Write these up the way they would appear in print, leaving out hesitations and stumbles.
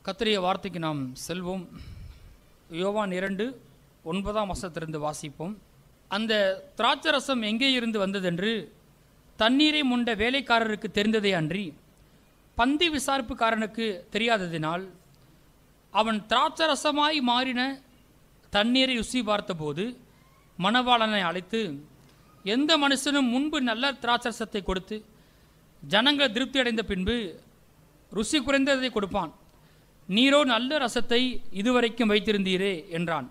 கர்த்தருடைய வார்த்தைக்கு நாம் செல்வோம். யோவான் 2:9 வாசிப்போம். அந்த திராட்சரசம் எங்கே இருந்து வந்ததென்று தண்ணீரை முண்ட வேலைக்காரருக்கு தெரிந்ததே அன்றி பந்தி விசாரிப்புக்காரனுக்கு தெரியாததினால் அவன் திராட்சரசமாய் மாறின தண்ணீரை ருசி பார்த்தபோது மணவாளனை அழைத்து, எந்த மனுஷனும் முன்பு நல்ல திராட்சரசத்தை கொடுத்து ஜனங்கள் திருப்தி அடைந்த பின்பு ருசி குறைந்ததை கொடுப்பான், நீரோ நல்ல ரசத்தை இதுவரைக்கும் வைத்திருந்தீரே என்றான்.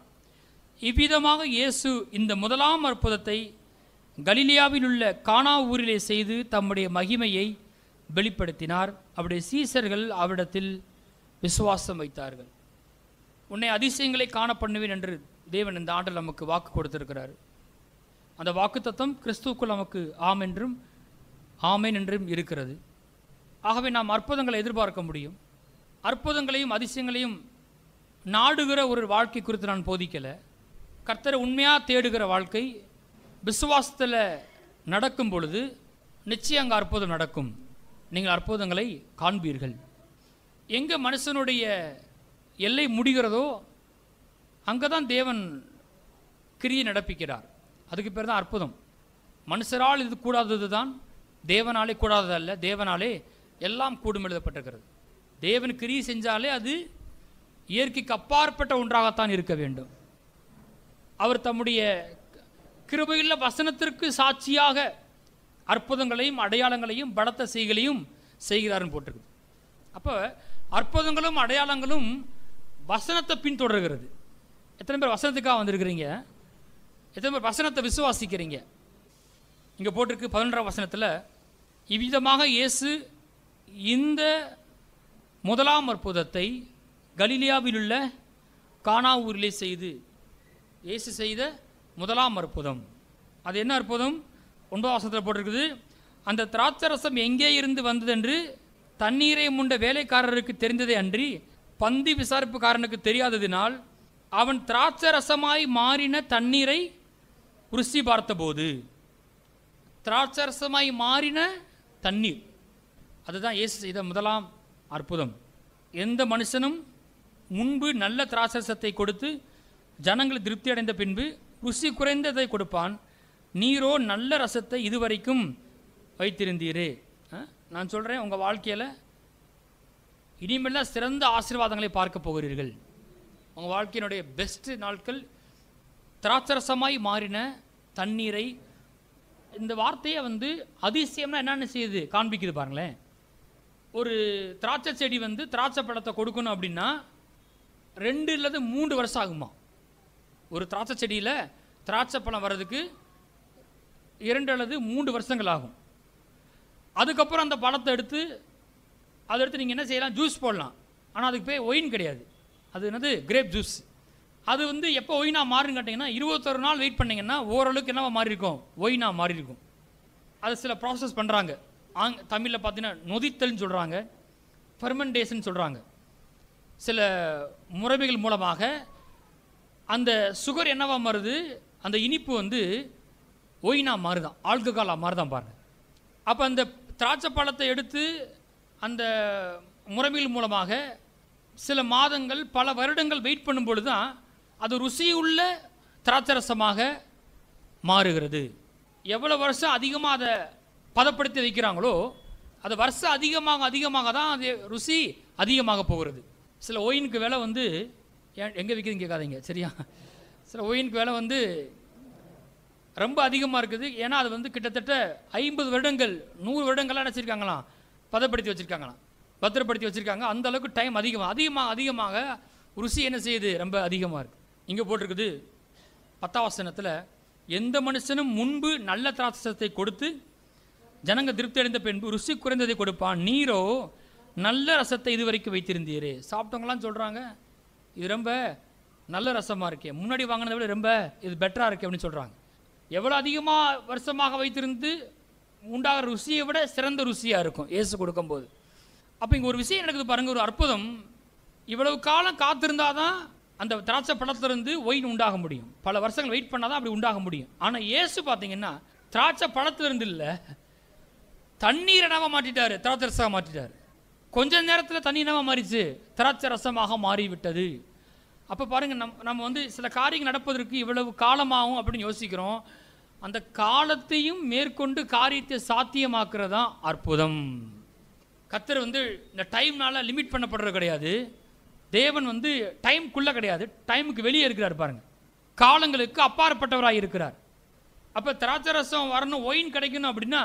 இவ்விதமாக இயேசு இந்த முதலாம் அற்புதத்தை கலிலியாவில் உள்ள கானா ஊரிலே செய்து தம்முடைய மகிமையை வெளிப்படுத்தினார். அவருடைய சீசர்கள் அவரிடத்தில் விசுவாசம் வைத்தார்கள். உன்னை அதிசயங்களை காண பண்ணுவேன் என்று தேவன் இந்த ஆண்டில் நமக்கு வாக்கு கொடுத்திருக்கிறார். அந்த வாக்குத்தத்தம் கிறிஸ்துவுக்குள் நமக்கு ஆம் என்றும் ஆமேன் என்றும் இருக்கிறது. ஆகவே நாம் அற்புதங்களை எதிர்பார்க்க முடியும். அற்புதங்களையும் அதிசயங்களையும் நாடுகிற ஒரு வாழ்க்கை குறித்து நான் போதிக்கலை. கர்த்தரை உண்மையாக தேடுகிற வாழ்க்கை விசுவாசத்தில் நடக்கும் பொழுது நிச்சயம் அங்கே அற்புதம் நடக்கும். நீங்கள் அற்புதங்களை காண்பீர்கள். எங்கே மனுஷனுடைய எல்லை முடிகிறதோ அங்கே தான் தேவன் கிரியை நடப்பிக்கிறார். அதுக்கு பேர் தான் அற்புதம். மனுஷரால் இது கூடாதது தான், தேவனாலே கூடாததல்ல. தேவனாலே எல்லாம் கூடும் எழுதப்பட்டிருக்கிறது. தேவன் கிரியை செஞ்சாலே அது இயற்கைக்கு அப்பாற்பட்ட ஒன்றாகத்தான் இருக்க வேண்டும். அவர் தம்முடைய கிருபையுள்ள வசனத்திற்கு சாட்சியாக அற்புதங்களையும் அடையாளங்களையும் பலத்த செய்களையும் செய்கிறார்னு போட்டிருக்கு. அப்போ அற்புதங்களும் அடையாளங்களும் வசனத்தை பின்தொடர்கிறது. எத்தனை பேர் வசனத்துக்காக வந்திருக்கிறீங்க? எத்தனை பேர் வசனத்தை விசுவாசிக்கிறீங்க? இங்கே போட்டிருக்கு 11ஆம் வசனத்தில், இவ்விதமாக இயேசு இந்த முதலாம் அற்புதத்தை கலிலியாவில் உள்ள கானா ஊரிலே செய்து. இயேசு செய்த முதலாம் அற்புதம் அது என்ன அற்புதம்? 9ஆம் வசனத்தில் போட்டிருக்குது, அந்த திராட்சரசம் எங்கே இருந்து வந்ததென்று தண்ணீரை முண்ட வேலைக்காரருக்கு தெரிந்ததே அன்றி பந்தி விசாரிப்புக்காரனுக்கு தெரியாததினால் அவன் திராட்சரசமாய் மாறின தண்ணீரை ருசி பார்த்தபோது. திராட்சரசமாய் மாறின தண்ணீர், அதுதான் இயேசு செய்த முதலாம் அற்புதம். எந்த மனுஷனும் முன்பு நல்ல திராட்சரசத்தை கொடுத்து ஜனங்கள் திருப்தி அடைந்த பின்பு ருசி குறைந்ததை கொடுப்பான், நீரோ நல்ல ரசத்தை இதுவரைக்கும் வைத்திருந்தீரே. நான் சொல்கிறேன், உங்கள் வாழ்க்கையில் இனிமேல் சிறந்த ஆசீர்வாதங்களை பார்க்க போகிறீர்கள். உங்கள் வாழ்க்கையினுடைய பெஸ்ட்டு நாட்கள் திராட்சரசமாய் மாறின தண்ணீரை. இந்த வார்த்தையை அதிசயம்னா என்னென்ன செய்யுது காண்பிக்குது பாருங்களேன். ஒரு திராட்சை செடி திராட்சை பழத்தை கொடுக்கணும் அப்படின்னா 2 அல்லது 3 வருஷம் ஆகுமா? ஒரு திராட்சை செடியில் திராட்சை பழம் வர்றதுக்கு 2 அல்லது 3 வருஷங்கள் ஆகும். அதுக்கப்புறம் அந்த பழத்தை எடுத்து நீங்கள் என்ன செய்யலாம்? ஜூஸ் போடலாம். ஆனால் அதுக்கு பேர் ஒயின் கிடையாது. அது என்னது? Grape juice. அது எப்போ ஒயினாக மாறுன்னு கேட்டிங்கன்னா 21 நாள் வெயிட் பண்ணிங்கன்னா ஓரளவுக்கு என்னவா மாறி இருக்கும்? ஒயினாக மாறி இருக்கும். அது சில ப்ராசஸ் பண்ணுறாங்க. தமிழில் பார்த்தீங்கன்னா நொதித்தல்னு சொல்கிறாங்க, ஃபெர்மெண்டேஷன் சொல்கிறாங்க. சில முறைமைகள் மூலமாக அந்த சுகர் என்னவா மாறுது? அந்த இனிப்பு ஒயினாக மாறுதான், ஆல்கஹாலாக மாறுதான் பாருங்க. அப்போ அந்த திராட்சை பழத்தை எடுத்து அந்த முறைமைகள் மூலமாக சில மாதங்கள் பல வருடங்கள் வெயிட் பண்ணும் பொழுது தான் அது ருசியுள்ள திராட்சரசமாக மாறுகிறது. எவ்வளோ வருஷம் அதிகமாக அதை பதப்படுத்தி வைக்கிறாங்களோ அது வருஷம் அதிகமாக தான் அது ருசி அதிகமாக போகிறது. சில ஒயினுக்கு விலை எங்கே விற்கிதுன்னு கேட்காதீங்க, சரியா? சில ஒயினுக்கு விலை ரொம்ப அதிகமாக இருக்குது. ஏன்னா அது கிட்டத்தட்ட 50 வருடங்கள் 100 வருடங்கள்லாம் நினச்சிருக்காங்களாம், பதப்படுத்தி வச்சுருக்காங்களாம், பத்திரப்படுத்தி வச்சுருக்காங்க. அந்த அளவுக்கு டைம் அதிகமாக ருசி என்ன செய்யுது? ரொம்ப அதிகமாக இருக்குது. இங்கே போட்டிருக்குது 10ஆம் வசனத்தில், எந்த மனுஷனும் முன்பு நல்ல திராட்சரசத்தை கொடுத்து ஜனங்க திருப்தி அடைந்த பின்பு ருசி குறைந்ததை கொடுப்பான், நீரோ நல்ல ரசத்தை இதுவரைக்கும் வைத்திருந்தீரே. சாப்பிட்டவங்களாம் சொல்கிறாங்க, இது ரொம்ப நல்ல ரசமாக இருக்கே, முன்னாடி வாங்கினதை விட ரொம்ப இது பெட்டராக இருக்கே அப்படின்னு சொல்கிறாங்க. எவ்வளோ அதிகமாக வருஷமாக வைத்திருந்து உண்டாகிற ருசியை விட சிறந்த ருசியாக இருக்கும் இயேசு கொடுக்கும்போது. அப்போ இங்கே ஒரு விஷயம் நடக்குது பாருங்கள், ஒரு அற்புதம். இவ்வளவு காலம் காத்திருந்தால் தான் அந்த திராட்சை பழத்திலிருந்து ஒயின் உண்டாக முடியும். பல வருஷங்கள் வெயிட் பண்ணால் தான் அப்படி உண்டாக முடியும். ஆனால் இயேசு பார்த்தீங்கன்னா திராட்சை பழத்திலிருந்து இல்லை, தண்ணீரை என்னவா மாற்றிட்டார்? திராட்சரசமாக மாற்றிட்டார். கொஞ்ச நேரத்தில் தண்ணி என்னவா மாறிச்சு? திராட்சை ரசமாக மாறிவிட்டது. அப்போ பாருங்கள், நம்ம வந்து சில காரியங்கள் நடப்பதற்கு இவ்வளவு காலமாகும் அப்படின்னு யோசிக்கிறோம். அந்த காலத்தையும் மேற்கொண்டு காரியத்தை சாத்தியமாக்குறது தான் அற்புதம். கர்த்தர் வந்து இந்த டைம்னால லிமிட் பண்ணப்படுறது கிடையாது. தேவன் வந்து டைம்குள்ளே கிடையாது, டைமுக்கு வெளியே இருக்கிறார். பாருங்கள், காலங்களுக்கு அப்பாற்பட்டவராக இருக்கிறார். அப்போ திராட்சை ரசம் வரணும், ஒயின் கிடைக்கணும் அப்படின்னா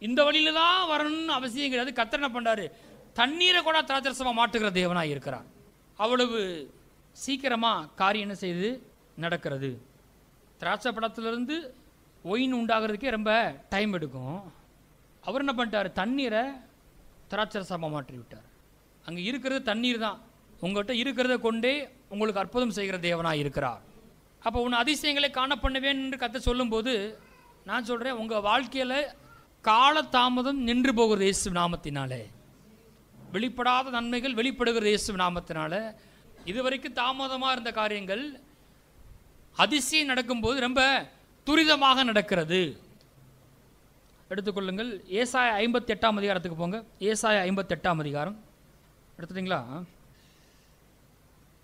இந்த வழியில தான் வரணும்னு அவசியம் கிடையாது. கர்த்தர் என்ன பண்ணுறாரு? தண்ணீரை கூட திராட்சை ரசமாக மாற்றுகிற தேவனாக இருக்கிறார். அவ்வளவு சீக்கிரமாக காரியம் என்ன செய்து நடக்கிறது. திராட்சை பழத்திலிருந்து ஒயின் உண்டாகிறதுக்கே ரொம்ப டைம் எடுக்கும். அவர் என்ன பண்ணிட்டார்? தண்ணீரை திராட்சை ரசமாக மாற்றி விட்டார். அங்கே இருக்கிறது தண்ணீர் தான். உங்கள்கிட்ட இருக்கிறத கொண்டே உங்களுக்கு அற்புதம் செய்கிற தேவனாக இருக்கிறார். அப்போ உன் அதிசயங்களை காண பண்ணுவேன் என்று கர்த்தர் சொல்லும்போது நான் சொல்கிறேன், உங்கள் வாழ்க்கையில் காலதாமதம் நின்று போகிறது இயேசு நாமத்தினாலே. வெளிப்படாத நன்மைகள் வெளிப்படுகிறது இயேசு நாமத்தினால. இதுவரைக்கும் தாமதமாக இருந்த காரியங்கள் அதிசயம் நடக்கும்போது ரொம்ப துரிதமாக நடக்கிறது. எடுத்துக்கொள்ளுங்கள், ஏசாயா 58ஆம் அதிகாரத்துக்கு போங்க. ஏசாயா 58ஆம் அதிகாரம் எடுத்துட்டீங்களா?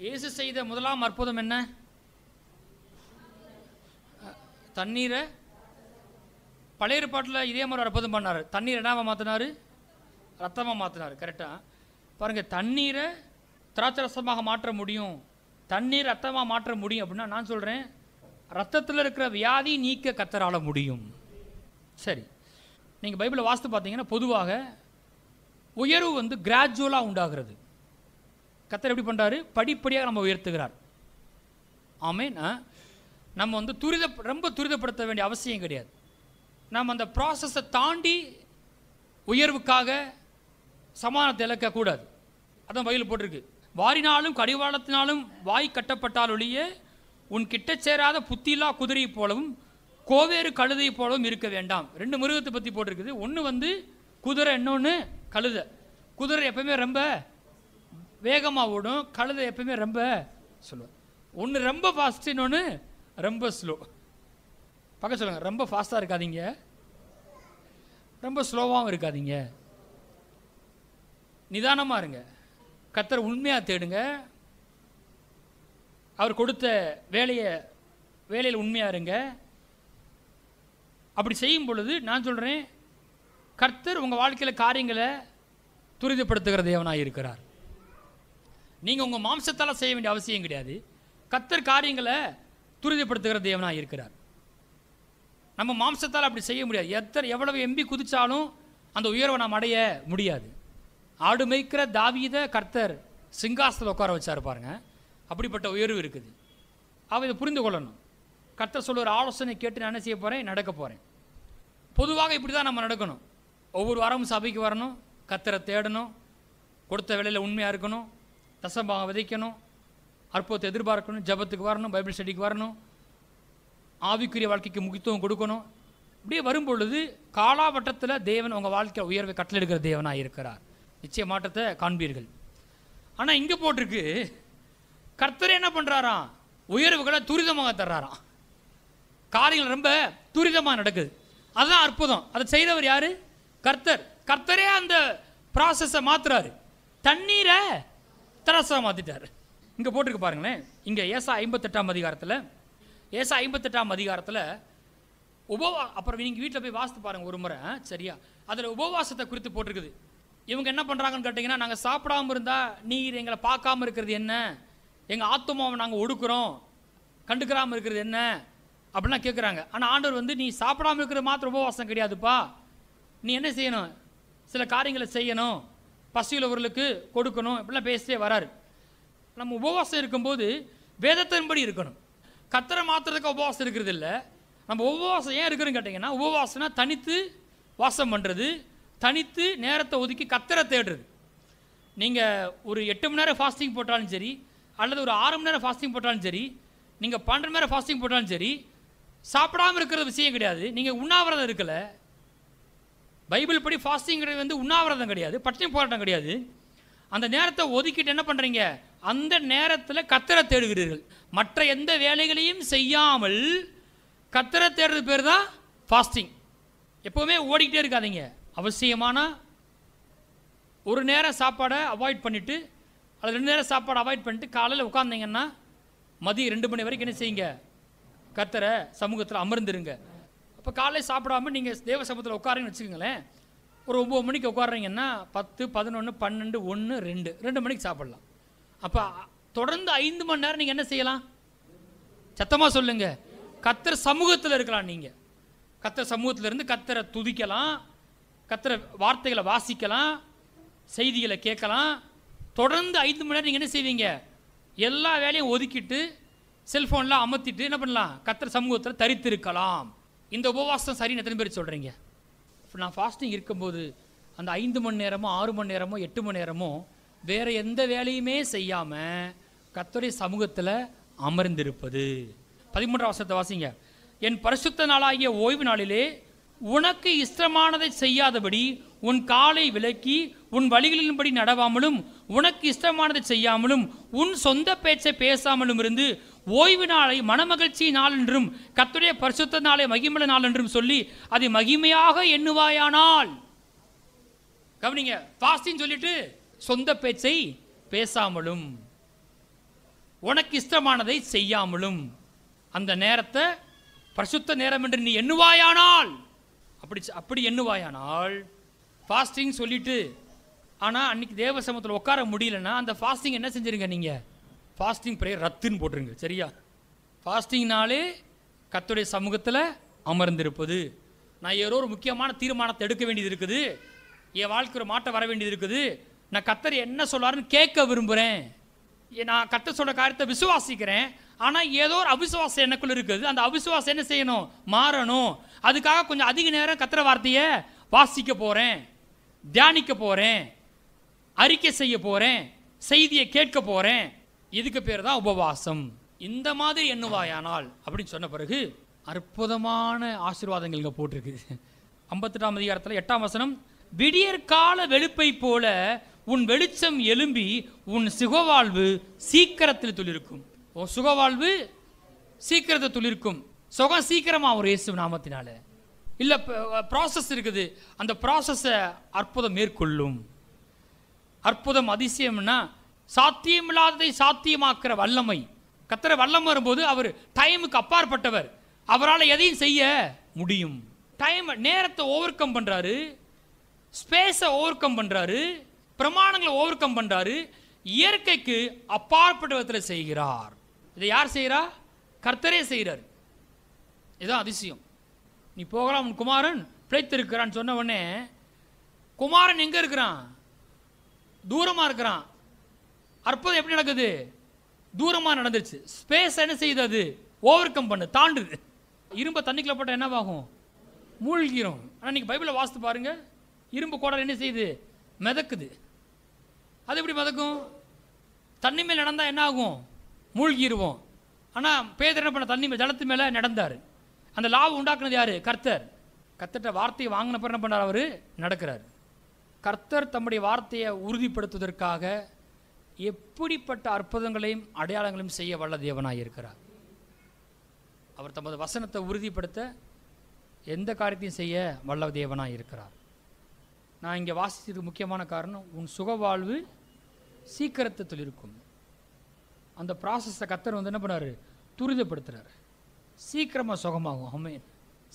இயேசு செய்த முதலாம் அற்புதம் என்ன? தண்ணீரை, பழைய ஏற்பாட்டில் இதே மாதிரி அற்புதம் பண்ணார். தண்ணீர் என்னவா மாற்றினார்? ரத்தமாக மாற்றினார். கரெக்டாக பாருங்கள், தண்ணீரை திராட்சை ரசமாக மாற்ற முடியும், தண்ணீர் ரத்தமாக மாற்ற முடியும் அப்படின்னா நான் சொல்கிறேன், ரத்தத்தில் இருக்கிற வியாதி நீக்க கர்த்தரால முடியும். சரி, நீங்கள் பைபிளை வாசித்து பார்த்தீங்கன்னா பொதுவாக உயர்வு வந்து கிராஜுவலாக உண்டாகிறது. கர்த்தர் எப்படி பண்ணுறாரு? படிப்படியாக நம்ம உயர்த்துகிறார். ஆமேன். நம்ம வந்து ரொம்ப துரிதப்படுத்த வேண்டிய அவசியம் கிடையாது. நம்ம அந்த ப்ராசஸை தாண்டி உயர்வுக்காக சமானத்தை இழக்கக்கூடாது. அதான் பைபிள் போட்டிருக்கு, வாரினாலும் கடிவாளத்தினாலும் வாய் கட்டப்பட்டால் ஒழிய உன் கிட்ட சேராத புத்திலா குதிரை போலவும் கோவேறு கழுதை போலவும் இருக்க வேண்டாம். 2 மிருகத்தை பற்றி போட்டிருக்குது. ஒன்று வந்து குதிரை, இன்னொன்று கழுதை. குதிரை எப்பவுமே ரொம்ப வேகமாக ஓடும், கழுதை எப்பவுமே ரொம்ப சொல்லுவேன். ஒன்று ரொம்ப ஃபாஸ்ட்டு, இன்னொன்று ரொம்ப ஸ்லோ. பக்கம் சொல்லுங்கள், ரொம்ப ஃபாஸ்ட்டாக இருக்காதீங்க, ரொம்ப ஸ்லோவாகவும் இருக்காதீங்க, நிதானமாக இருங்க. கர்த்தர் உண்மையாக தேடுங்க. அவர் கொடுத்த வேலையில் உண்மையாக இருங்க. அப்படி செய்யும் பொழுது நான் சொல்கிறேன், கர்த்தர் உங்கள் வாழ்க்கையில் காரியங்களை துரிதப்படுத்துகிற தேவனாக இருக்கிறார். நீங்கள் உங்கள் மாம்சத்தால் செய்ய வேண்டிய அவசியம் கிடையாது. கர்த்தர் காரியங்களை துரிதப்படுத்துகிற தேவனாக இருக்கிறார். நம்ம மாம்சத்தால் அப்படி செய்ய முடியாது. எவ்வளவு எம்பி குதிச்சாலும் அந்த உயர்வை நாம் அடைய முடியாது. ஆடு மேய்க்கிற தாவீதை கர்த்தர் சிங்காசனத்தில் உட்கார வச்சார் பாருங்க, அப்படிப்பட்ட உயர்வு இருக்குது. அவ இதை புரிந்து கொள்ளணும். கர்த்தர் சொல்லுற ஆலோசனை கேட்டு நான் என்ன செய்ய போகிறேன்? நடக்க போகிறேன். பொதுவாக இப்படி தான் நம்ம நடக்கணும். ஒவ்வொரு வாரமும் சபைக்கு வரணும், கர்த்தரை தேடணும், கொடுத்த வேலையில் உண்மையாக இருக்கணும், தசம்பாகம் விதைக்கணும், அற்புதத்தை எதிர்பார்க்கணும், ஜபத்துக்கு வரணும், பைபிள் ஸ்டடிக்கு வரணும், ஆவிக்குரிய வாழ்க்கைக்கு முக்கியத்துவம் கொடுக்கணும். இப்படியே வரும்பொழுது காலாவட்டத்தில் தேவன் உங்கள் வாழ்க்கை உயர்வை கட்டளெடுக்கிற தேவனாக இருக்கிறார். நிச்சய மாற்றத்தை காண்பீர்கள். ஆனால் இங்கே போட்டிருக்கு, கர்த்தர் என்ன பண்ணுறாராம்? உயர்வுகளை துரிதமாக தர்றாராம். காரியங்கள் ரொம்ப துரிதமாக நடக்குது. அதுதான் அற்புதம். அதை செய்தவர் யாரு? கர்த்தர். கர்த்தரே அந்த ப்ராசஸை மாற்றுறாரு. தண்ணீரை திராட்சையாக மாற்றிட்டார். இங்கே போட்டிருக்கு பாருங்களேன். இங்கே ஏசா 58ஆம் அதிகாரத்தில், ஏசா 58ஆம் அதிகாரத்தில் அப்புறம் நீங்கள் வீட்டில் போய் வாசித்து பாருங்கள் ஒரு முறை, சரியா? அதில் உபவாசத்தை குறித்து போட்டிருக்குது. இவங்க என்ன பண்ணுறாங்கன்னு கேட்டிங்கன்னா, நாங்கள் சாப்பிடாமல் இருந்தால் நீர் எங்களை பார்க்காம இருக்கிறது என்ன, எங்கள் ஆத்துமாவை நாங்கள் ஒடுக்குறோம், கண்டுக்கிறாமல் இருக்கிறது என்ன அப்படிலாம் கேட்குறாங்க. ஆனால் ஆண்டவர் வந்து, நீ சாப்பிடாமல் இருக்கிற மாத்திரம் உபவாசம் கிடையாதுப்பா, நீ என்ன செய்யணும்? சில காரியங்களை செய்யணும், பசியுள்ளவர்களுக்கு கொடுக்கணும், இப்படிலாம் பேசிட்டே வராரு. நம்ம உபவாசம் இருக்கும்போது வேதத்தின்படி இருக்கணும். கர்த்தரை மாத்திரத்துக்கு உபவாசம் இருக்கிறது இல்லை. நம்ம உபவாசம் ஏன் இருக்குன்னு கேட்டிங்கன்னா, உபவாசம்னா தனித்து வாசம் பண்ணுறது, தனித்து நேரத்தை ஒதுக்கி கர்த்தரை தேடுறது. நீங்கள் ஒரு 8 மணி நேரம் ஃபாஸ்டிங் போட்டாலும் சரி, அல்லது ஒரு 6 மணி நேரம் ஃபாஸ்டிங் போட்டாலும் சரி, நீங்கள் 12 மணி நேரம் ஃபாஸ்டிங் போட்டாலும் சரி, சாப்பிடாமல் இருக்கிற விஷயம் கிடையாது. நீங்கள் உண்ணாவிரதம் இருக்கல. பைபிள் படி ஃபாஸ்டிங் வந்து உண்ணாவிரதம் கிடையாது, பட்டினி போராட்டம் கிடையாது. அந்த நேரத்தை ஒதுக்கிட்டு என்ன பண்ணுறீங்க? அந்த நேரத்தில் கர்த்தரை தேடுகிறீர்கள். மற்ற எந்த வேலைகளையும் செய்யாமல் கர்த்தரை தேடுறது பேர் தான் ஃபாஸ்டிங். எப்போவுமே ஓடிக்கிட்டே இருக்காதீங்க. அவசியமான ஒரு நேரம் சாப்பாடை அவாய்ட் பண்ணிவிட்டு அது 2 நேரம் சாப்பாடை அவாய்ட் பண்ணிட்டு காலையில் உட்காந்திங்கன்னா மதியம் 2 மணி வரைக்கும் என்ன செய்யுங்க, கர்த்தரை சமூகத்தில் அமர்ந்துருங்க. அப்போ காலையில் சாப்பிடாமல் நீங்கள் தேவ சமூகத்தில் உட்காருங்கன்னு வச்சுக்கோங்களேன். ஒரு 9 மணிக்கு உட்காடுறீங்கன்னா 10, 11, 12, 1, 2 மணிக்கு சாப்பிட்லாம். அப்போ தொடர்ந்து 5 மணி நேரம் நீங்கள் என்ன செய்யலாம்? சத்தமாக சொல்லுங்க, கர்த்தர் சமூகத்தில் இருக்கலாம். நீங்கள் கர்த்தர் சமூகத்தில் இருந்து கர்த்தரை துதிக்கலாம், கர்த்தர் வார்த்தைகளை வாசிக்கலாம், செய்திகளை கேட்கலாம். தொடர்ந்து 5 மணி நேரம் நீங்கள் என்ன செய்வீங்க? எல்லா வேலையும் ஒதுக்கிட்டு செல்ஃபோன்லாம் அமர்த்திட்டு என்ன பண்ணலாம்? கர்த்தர் சமூகத்தில் தரித்திருக்கலாம். இந்த உபவாசம் சரின்னு எத்தனை பேர் சொல்கிறீங்க? நான் ஃபாஸ்டிங் இருக்கும்போது அந்த 5 மணி நேரமோ 6 மணி நேரமோ 8 மணி நேரமோ வேறு எந்த வேலையுமே செய்யாமல் கர்த்தருடைய சமூகத்தில் அமர்ந்திருப்பது. 13ஆம் வசனத்தை வாசிங்க. என் பரிசுத்த நாளாகிய ஓய்வு நாளிலே உனக்கு இஷ்டமானதை செய்யாதபடி உன் காலை விலக்கி உன் வழிகளின்படி நடவாமலும் உனக்கு இஷ்டமானதை செய்யாமலும் உன் சொந்த பேச்சை பேசாமலும் இருந்து ஓய்வு நாளை மனமகிழ்ச்சி நாள் என்றும் கர்த்தருடைய பரிசுத்த நாளை மகிமையுள்ள நாள் என்றும் சொல்லி அதை மகிமையாக எண்ணுவாயானால். கவனிங்க, ஃபாஸ்டிங் சொல்லிட்டு சொந்த பேச்சை பேசாமலும் உனக்கு இஷ்டமானதை செய்யாமலும் அந்த நேரத்தை பரிசுத்த நேரம் என்று நீ எண்ணுவாயானால், அப்படி எண்ணுவாயானால் ஃபாஸ்டிங் சொல்லிட்டு ஆனால் அன்றைக்கி தேவ சமூகத்தில் உட்கார முடியலன்னா அந்த ஃபாஸ்டிங் என்ன செஞ்சுருங்க? நீங்கள் ஃபாஸ்டிங் ப்ரேயர் ரத்துன்னு போட்டுருங்க. சரியா? ஃபாஸ்டிங்னாலே கர்த்தருடைய சமூகத்தில் அமர்ந்திருப்பது. நான் ஏதோ ஒரு முக்கியமான தீர்மானத்தை எடுக்க வேண்டியது இருக்குது, என் வாழ்க்கை ஒரு மாற்றம் வர வேண்டியது இருக்குது, நான் கர்த்தர் என்ன சொல்லாருன்னு கேட்க விரும்புகிறேன், நான் கர்த்தர் சொல்கிற காரியத்தை விசுவாசிக்கிறேன், ஆனால் ஏதோ ஒரு அவிசுவாசம் எனக்குள்ள இருக்குது, அந்த அவிசுவாசம் என்ன செய்யணும்? மாறணும். அதுக்காக கொஞ்சம் அதிக நேரம் கர்த்தர் வார்த்தையை வாசிக்க போகிறேன், தியானிக்க போகிறேன், அறிக்கை செய்ய போகிறேன், செய்தியை கேட்க போகிறேன். இதுக்கு பேர் தான் உபவாசம். இந்த மாதிரி எண்ணுவாயானால் அப்படின்னு சொன்ன பிறகு அற்புதமான ஆசீர்வாதங்கள் இங்கே போட்டிருக்கு. 58ஆம் அதிகாரத்தில் 8ஆம் வசனம். விடியற்கால வெளுப்பை போல உன் வெளிச்சம் எழும்பி உன் சுகவாழ்வு சீக்கிரத்தில் துளிர்க்கும். உன் சுகவாழ்வு சீக்கிரத்தில் துளிர்க்கும். சுகம் சீக்கிரமாக ஒரு இயேசு நாமத்தினால இல்லை, ப்ராசஸ் இருக்குது, அந்த ப்ராசஸை அற்புதம் மேற்கொள்ளும். அற்புதம் அதிசயம்னா சாத்தியமில்லாததை சாத்தியமாக்குற வல்லமை. கர்த்தர் வல்லமை வரும்போது அவர் டைமுக்கு அப்பாற்பட்டவர், அவரால் எதையும் செய்ய முடியும். நேரத்தை ஓவர் கம் பண்ணுறாரு, ஸ்பேஸை ஓவர் கம் பண்ணுறாரு, பிரமாணங்களை ஓவர் கம் பண்ணுறாரு, இயற்கைக்கு அப்பாற்பட்ட விதத்தில் செய்கிறார். இதை யார் செய்கிறா? கர்த்தரே செய்கிறார். இதுதான் அதிசயம். நீ போகலாம், உன் குமாரன் பிழைத்திருக்கிறான்னு சொன்ன உடனே குமாரன் எங்கே இருக்கிறான்? தூரமாக இருக்கிறான். அற்புதம் எப்படி நடக்குது? தூரமாக நடந்துருச்சு. ஸ்பேஸ் என்ன செய்யுது? அது ஓவர் கம் பண்ணு, தாண்டுது. இரும்பை தண்ணிக்குள்ள போட்டால் என்னவாகும்? மூழ்கிறோம். ஆனால் நீங்கள் பைபிளை வாசித்து பாருங்க, இரும்பு கோடல் என்ன செய்யுது? மிதக்குது. அது எப்படி மிதக்கும்? தண்ணி மேல் நடந்தால் என்ன ஆகும்? மூழ்கிடுவோம். ஆனால் பேதர் என்ன பண்ண? தண்ணி மேல் ஜலத்து மேலே நடந்தார். அந்த லாபம் உண்டாக்குனது யார்? கர்த்தர். கர்த்தர்கிட்ட வார்த்தையை வாங்கின பிறகு என்ன பண்ணார்? அவர் நடக்கிறார். கர்த்தர் தம்முடைய வார்த்தையை உறுதிப்படுத்துவதற்காக எப்படிப்பட்ட அற்புதங்களையும் அடையாளங்களையும் செய்ய வல்ல தேவனாக இருக்கிறார். அவர் தமது வசனத்தை உறுதிப்படுத்த எந்த காரியத்தையும் செய்ய வல்ல தேவனாக இருக்கிறார். நான் இங்கே வாசித்ததுக்கு முக்கியமான காரணம், உன் சுகவாழ்வு சீக்கிரத்தில் இருக்கும். அந்த ப்ராசஸை கர்த்தர் வந்து என்ன பண்ணார்? துரிதப்படுத்துகிறார். சீக்கிரமாக சுகமாகும். ஆமென்.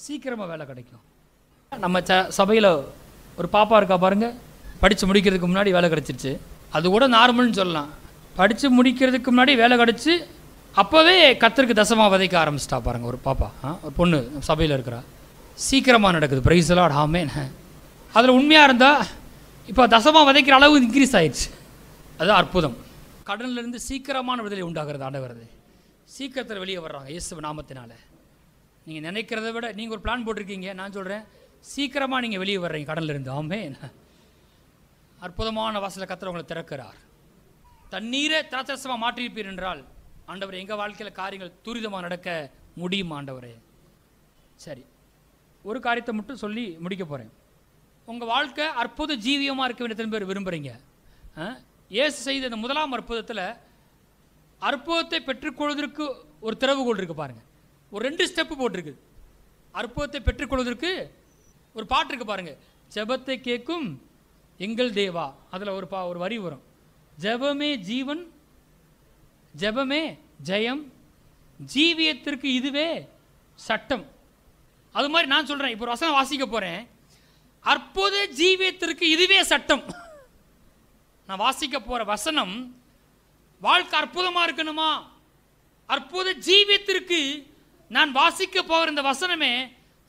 சீக்கிரமாக வேலை கிடைக்கும். நம்ம சபையில் ஒரு பாப்பா இருக்கா பாருங்க, படித்து முடிக்கிறதுக்கு முன்னாடி வேலை கிடச்சிருச்சு. அது கூட நார்மல்னு சொல்லலாம். படித்து முடிக்கிறதுக்கு முன்னாடி வேலை கிடச்சி அப்போவே கர்த்தருக்கு தசமா விதைக்க ஆரம்பிச்சிட்டா பாருங்கள். ஒரு பாப்பா, ஒரு பொண்ணு சபையில் இருக்கிறா. சீக்கிரமாக நடக்குது. Praise the Lord. ஆமென். அதில் உண்மையாக இருந்தால் இப்போ தசமா விதைக்கிற அளவு இன்க்ரீஸ் ஆயிடுச்சு. அதுதான் அற்புதம். கடன்லேருந்து சீக்கிரமான விடுதலை உண்டாகிறது. ஆண்டவரது சீக்கிரத்தில் வெளியே வர்றாங்க இயேசு நாமத்தினால. நீங்கள் நினைக்கிறத விட நீங்கள் ஒரு பிளான் போட்டிருக்கீங்க, நான் சொல்கிறேன் சீக்கிரமாக நீங்கள் வெளியே வர்றீங்க கடன்லேருந்து. ஆமென். அற்புதமான வாசலை கர்த்தர் உங்களை திறக்கிறார். தண்ணீரை திராட்சரசமாக மாற்றியிருப்பீர் என்றால் ஆண்டவரே எங்கள் வாழ்க்கையில் காரியங்கள் துரிதமாக நடக்க முடியும் ஆண்டவரே. சரி, ஒரு காரியத்தை மட்டும் சொல்லி முடிக்க போகிறேன். உங்கள் வாழ்க்கை அற்புத ஜீவியமாக இருக்க வேண்டிய பேர் விரும்புகிறீங்க. இயேசு செய்த இந்த முதலாம் அற்புதத்தில் அற்புதத்தை பெற்றுக்கொள்வதற்கு ஒரு திறவுகோல் இருக்குது பாருங்கள். ஒரு 2 ஸ்டெப்பு போட்டிருக்கு. அற்புதத்தை பெற்றுக்கொள்வதற்கு ஒரு பாட்டு இருக்குது பாருங்கள். ஜெபத்தை கேட்கும் எங்கள் தேவா, அதில் ஒரு வரி வரும், ஜெபமே ஜீவன், ஜெபமே ஜெயம், ஜீவியத்திற்கு இதுவே சட்டம். அது மாதிரி நான் சொல்கிறேன், இப்போ ஒரு வசனம் வாசிக்க போகிறேன், அற்புத ஜீவியத்திற்கு இதுவே சட்டம். நான் வாசிக்க போகிற வசனம் வாழ்க்கை அற்புதமாக இருக்கணுமா, அற்புத ஜீவியத்திற்கு நான் வாசிக்க போகிற இந்த வசனமே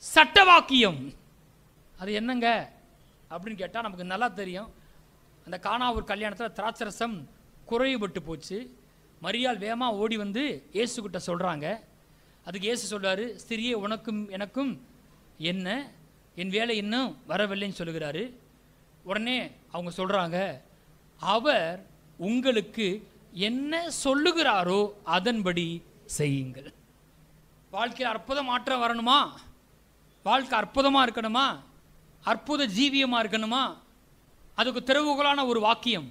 சட்ட வாக்கியம். அது என்னங்க அப்படின்னு கேட்டால் நமக்கு நல்லா தெரியும். அந்த கானா ஒரு கல்யாணத்தில் திராட்சரசம் குறைவுபட்டு போச்சு. மரியாள் வேகமாக ஓடி வந்து இயேசுக்கிட்ட சொல்கிறாங்க. அதுக்கு இயேசு சொல்கிறாரு, ஸ்திரியே உனக்கும் எனக்கும் என்ன, என் வேலை இன்னும் வரவில்லைன்னு சொல்லுகிறாரு. உடனே அவங்க சொல்கிறாங்க, அவர் உங்களுக்கு என்ன சொல்லுகிறாரோ அதன்படி செய்யுங்கள். வாழ்க்கையில் அற்புத மாற்றம் வரணுமா, வாழ்க்கை அற்புதமாக இருக்கணுமா, அற்புத ஜீவியமாக இருக்கணுமா, அதுக்கு திறவுகோலான ஒரு வாக்கியம்,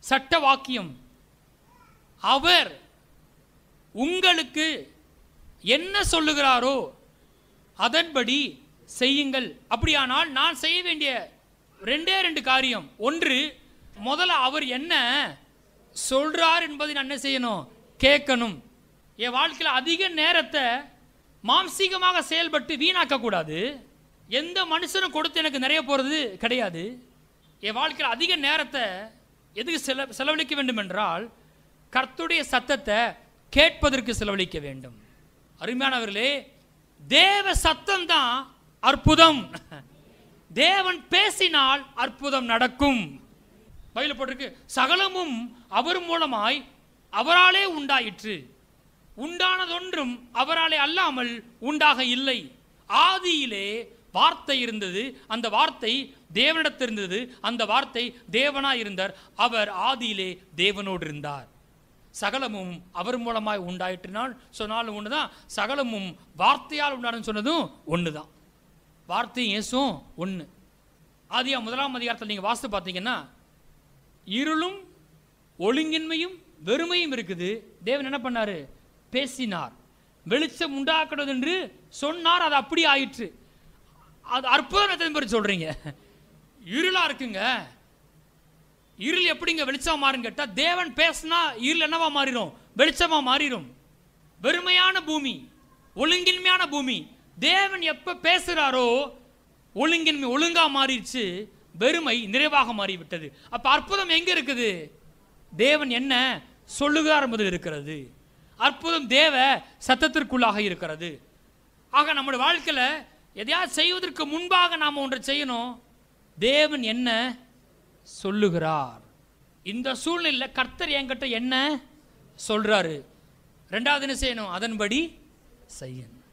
சட்ட வாக்கியம். அவர் உங்களுக்கு என்ன சொல்லுகிறாரோ அதன்படி செய்யுங்கள். அப்படியானால் நான் செய்ய வேண்டிய ரெண்டு காரியம். ஒன்று, முதல்ல அவர் என்ன சொல்றார் என்பதை நான் என்ன செய்யணும், கேட்கணும். என் வாழ்க்கையில் அதிக நேரத்தை மாம்சீகமாக செயல்பட்டு வீணாக்க கூடாது. எந்த மனுஷனும் கொடுத்து எனக்கு நிறைய போகிறது கிடையாது. என் வாழ்க்கையில் அதிக நேரத்தை எதுக்கு செலவழிக்க வேண்டும் என்றால், கர்த்தருடைய சத்தத்தை கேட்பதற்கு செலவழிக்க வேண்டும். அருமையானவர்களே, தேவ சத்தம் தான் அற்புதம். தேவன் பேசினால் அற்புதம் நடக்கும். பைபிளில் போட்டிருக்கு, சகலமும் அவர் மூலமாய் அவராலே உண்டாயிற்று, உண்டானதொன்றும் அவராலே அல்லாமல் உண்டாக இல்லை. ஆதியிலே வார்த்தை இருந்தது, அந்த வார்த்தை தேவனிடத்தில் இருந்தது, அந்த வார்த்தை தேவனாய் இருந்தார், அவர் ஆதியிலே தேவனோடு இருந்தார். சகலமும் அவர் மூலமாய் உண்டாயிற்றினால் சொன்னாலும் ஒன்று தான், சகலமும் வார்த்தையால் உண்டானு சொன்னதும் ஒன்று தான். வார்த்தையும் இயேசுவும் ஒன்று. ஆதியா 1ஆம் அதிகாரத்தில் நீங்கள் வாசித்து பார்த்தீங்கன்னா, இருளும் ஒழுங்கின்மையும் வெறுமையும் இருக்குது. தேவன் என்ன பண்ணார், பேசினார், வெளிச்சம் உண்டாக்கணும் என்று சொன்னார், அது அப்படி ஆயிற்று. அது அற்புதம் சொல்றீங்க. இருளா இருக்குங்க, இருள் எப்படிங்க வெளிச்சமா மாறுன்னு கேட்டா, தேவன் பேசினா இருள் என்னவா மாறிடும், வெளிச்சமா மாறிடும். வெறுமையான பூமி, ஒழுங்கின்மையான பூமி, தேவன் எப்ப பேசுறாரோ ஒழுங்கின்மை ஒழுங்கா மாறிடுச்சு, வெறுமை நிறைவாக மாறிவிட்டது. அப்ப அற்புதம் எங்க இருக்குது, தேவன் என்ன சொல்லுகிறார் என்பது இருக்கிறது. அற்புதம் தேவ சத்தத்திற்குள்ளாக இருக்கிறது. ஆக நம்முடைய வாழ்க்கையில் எதையாவது செய்வதற்கு முன்பாக நாம் ஒன்றை செய்யணும், தேவன் என்ன சொல்லுகிறார், இந்த சூழ்நிலையில் கர்த்தர் என்கிட்ட என்ன சொல்றாரு, ரெண்டாவது என்ன செய்யணும், அதன்படி செய்யணும்.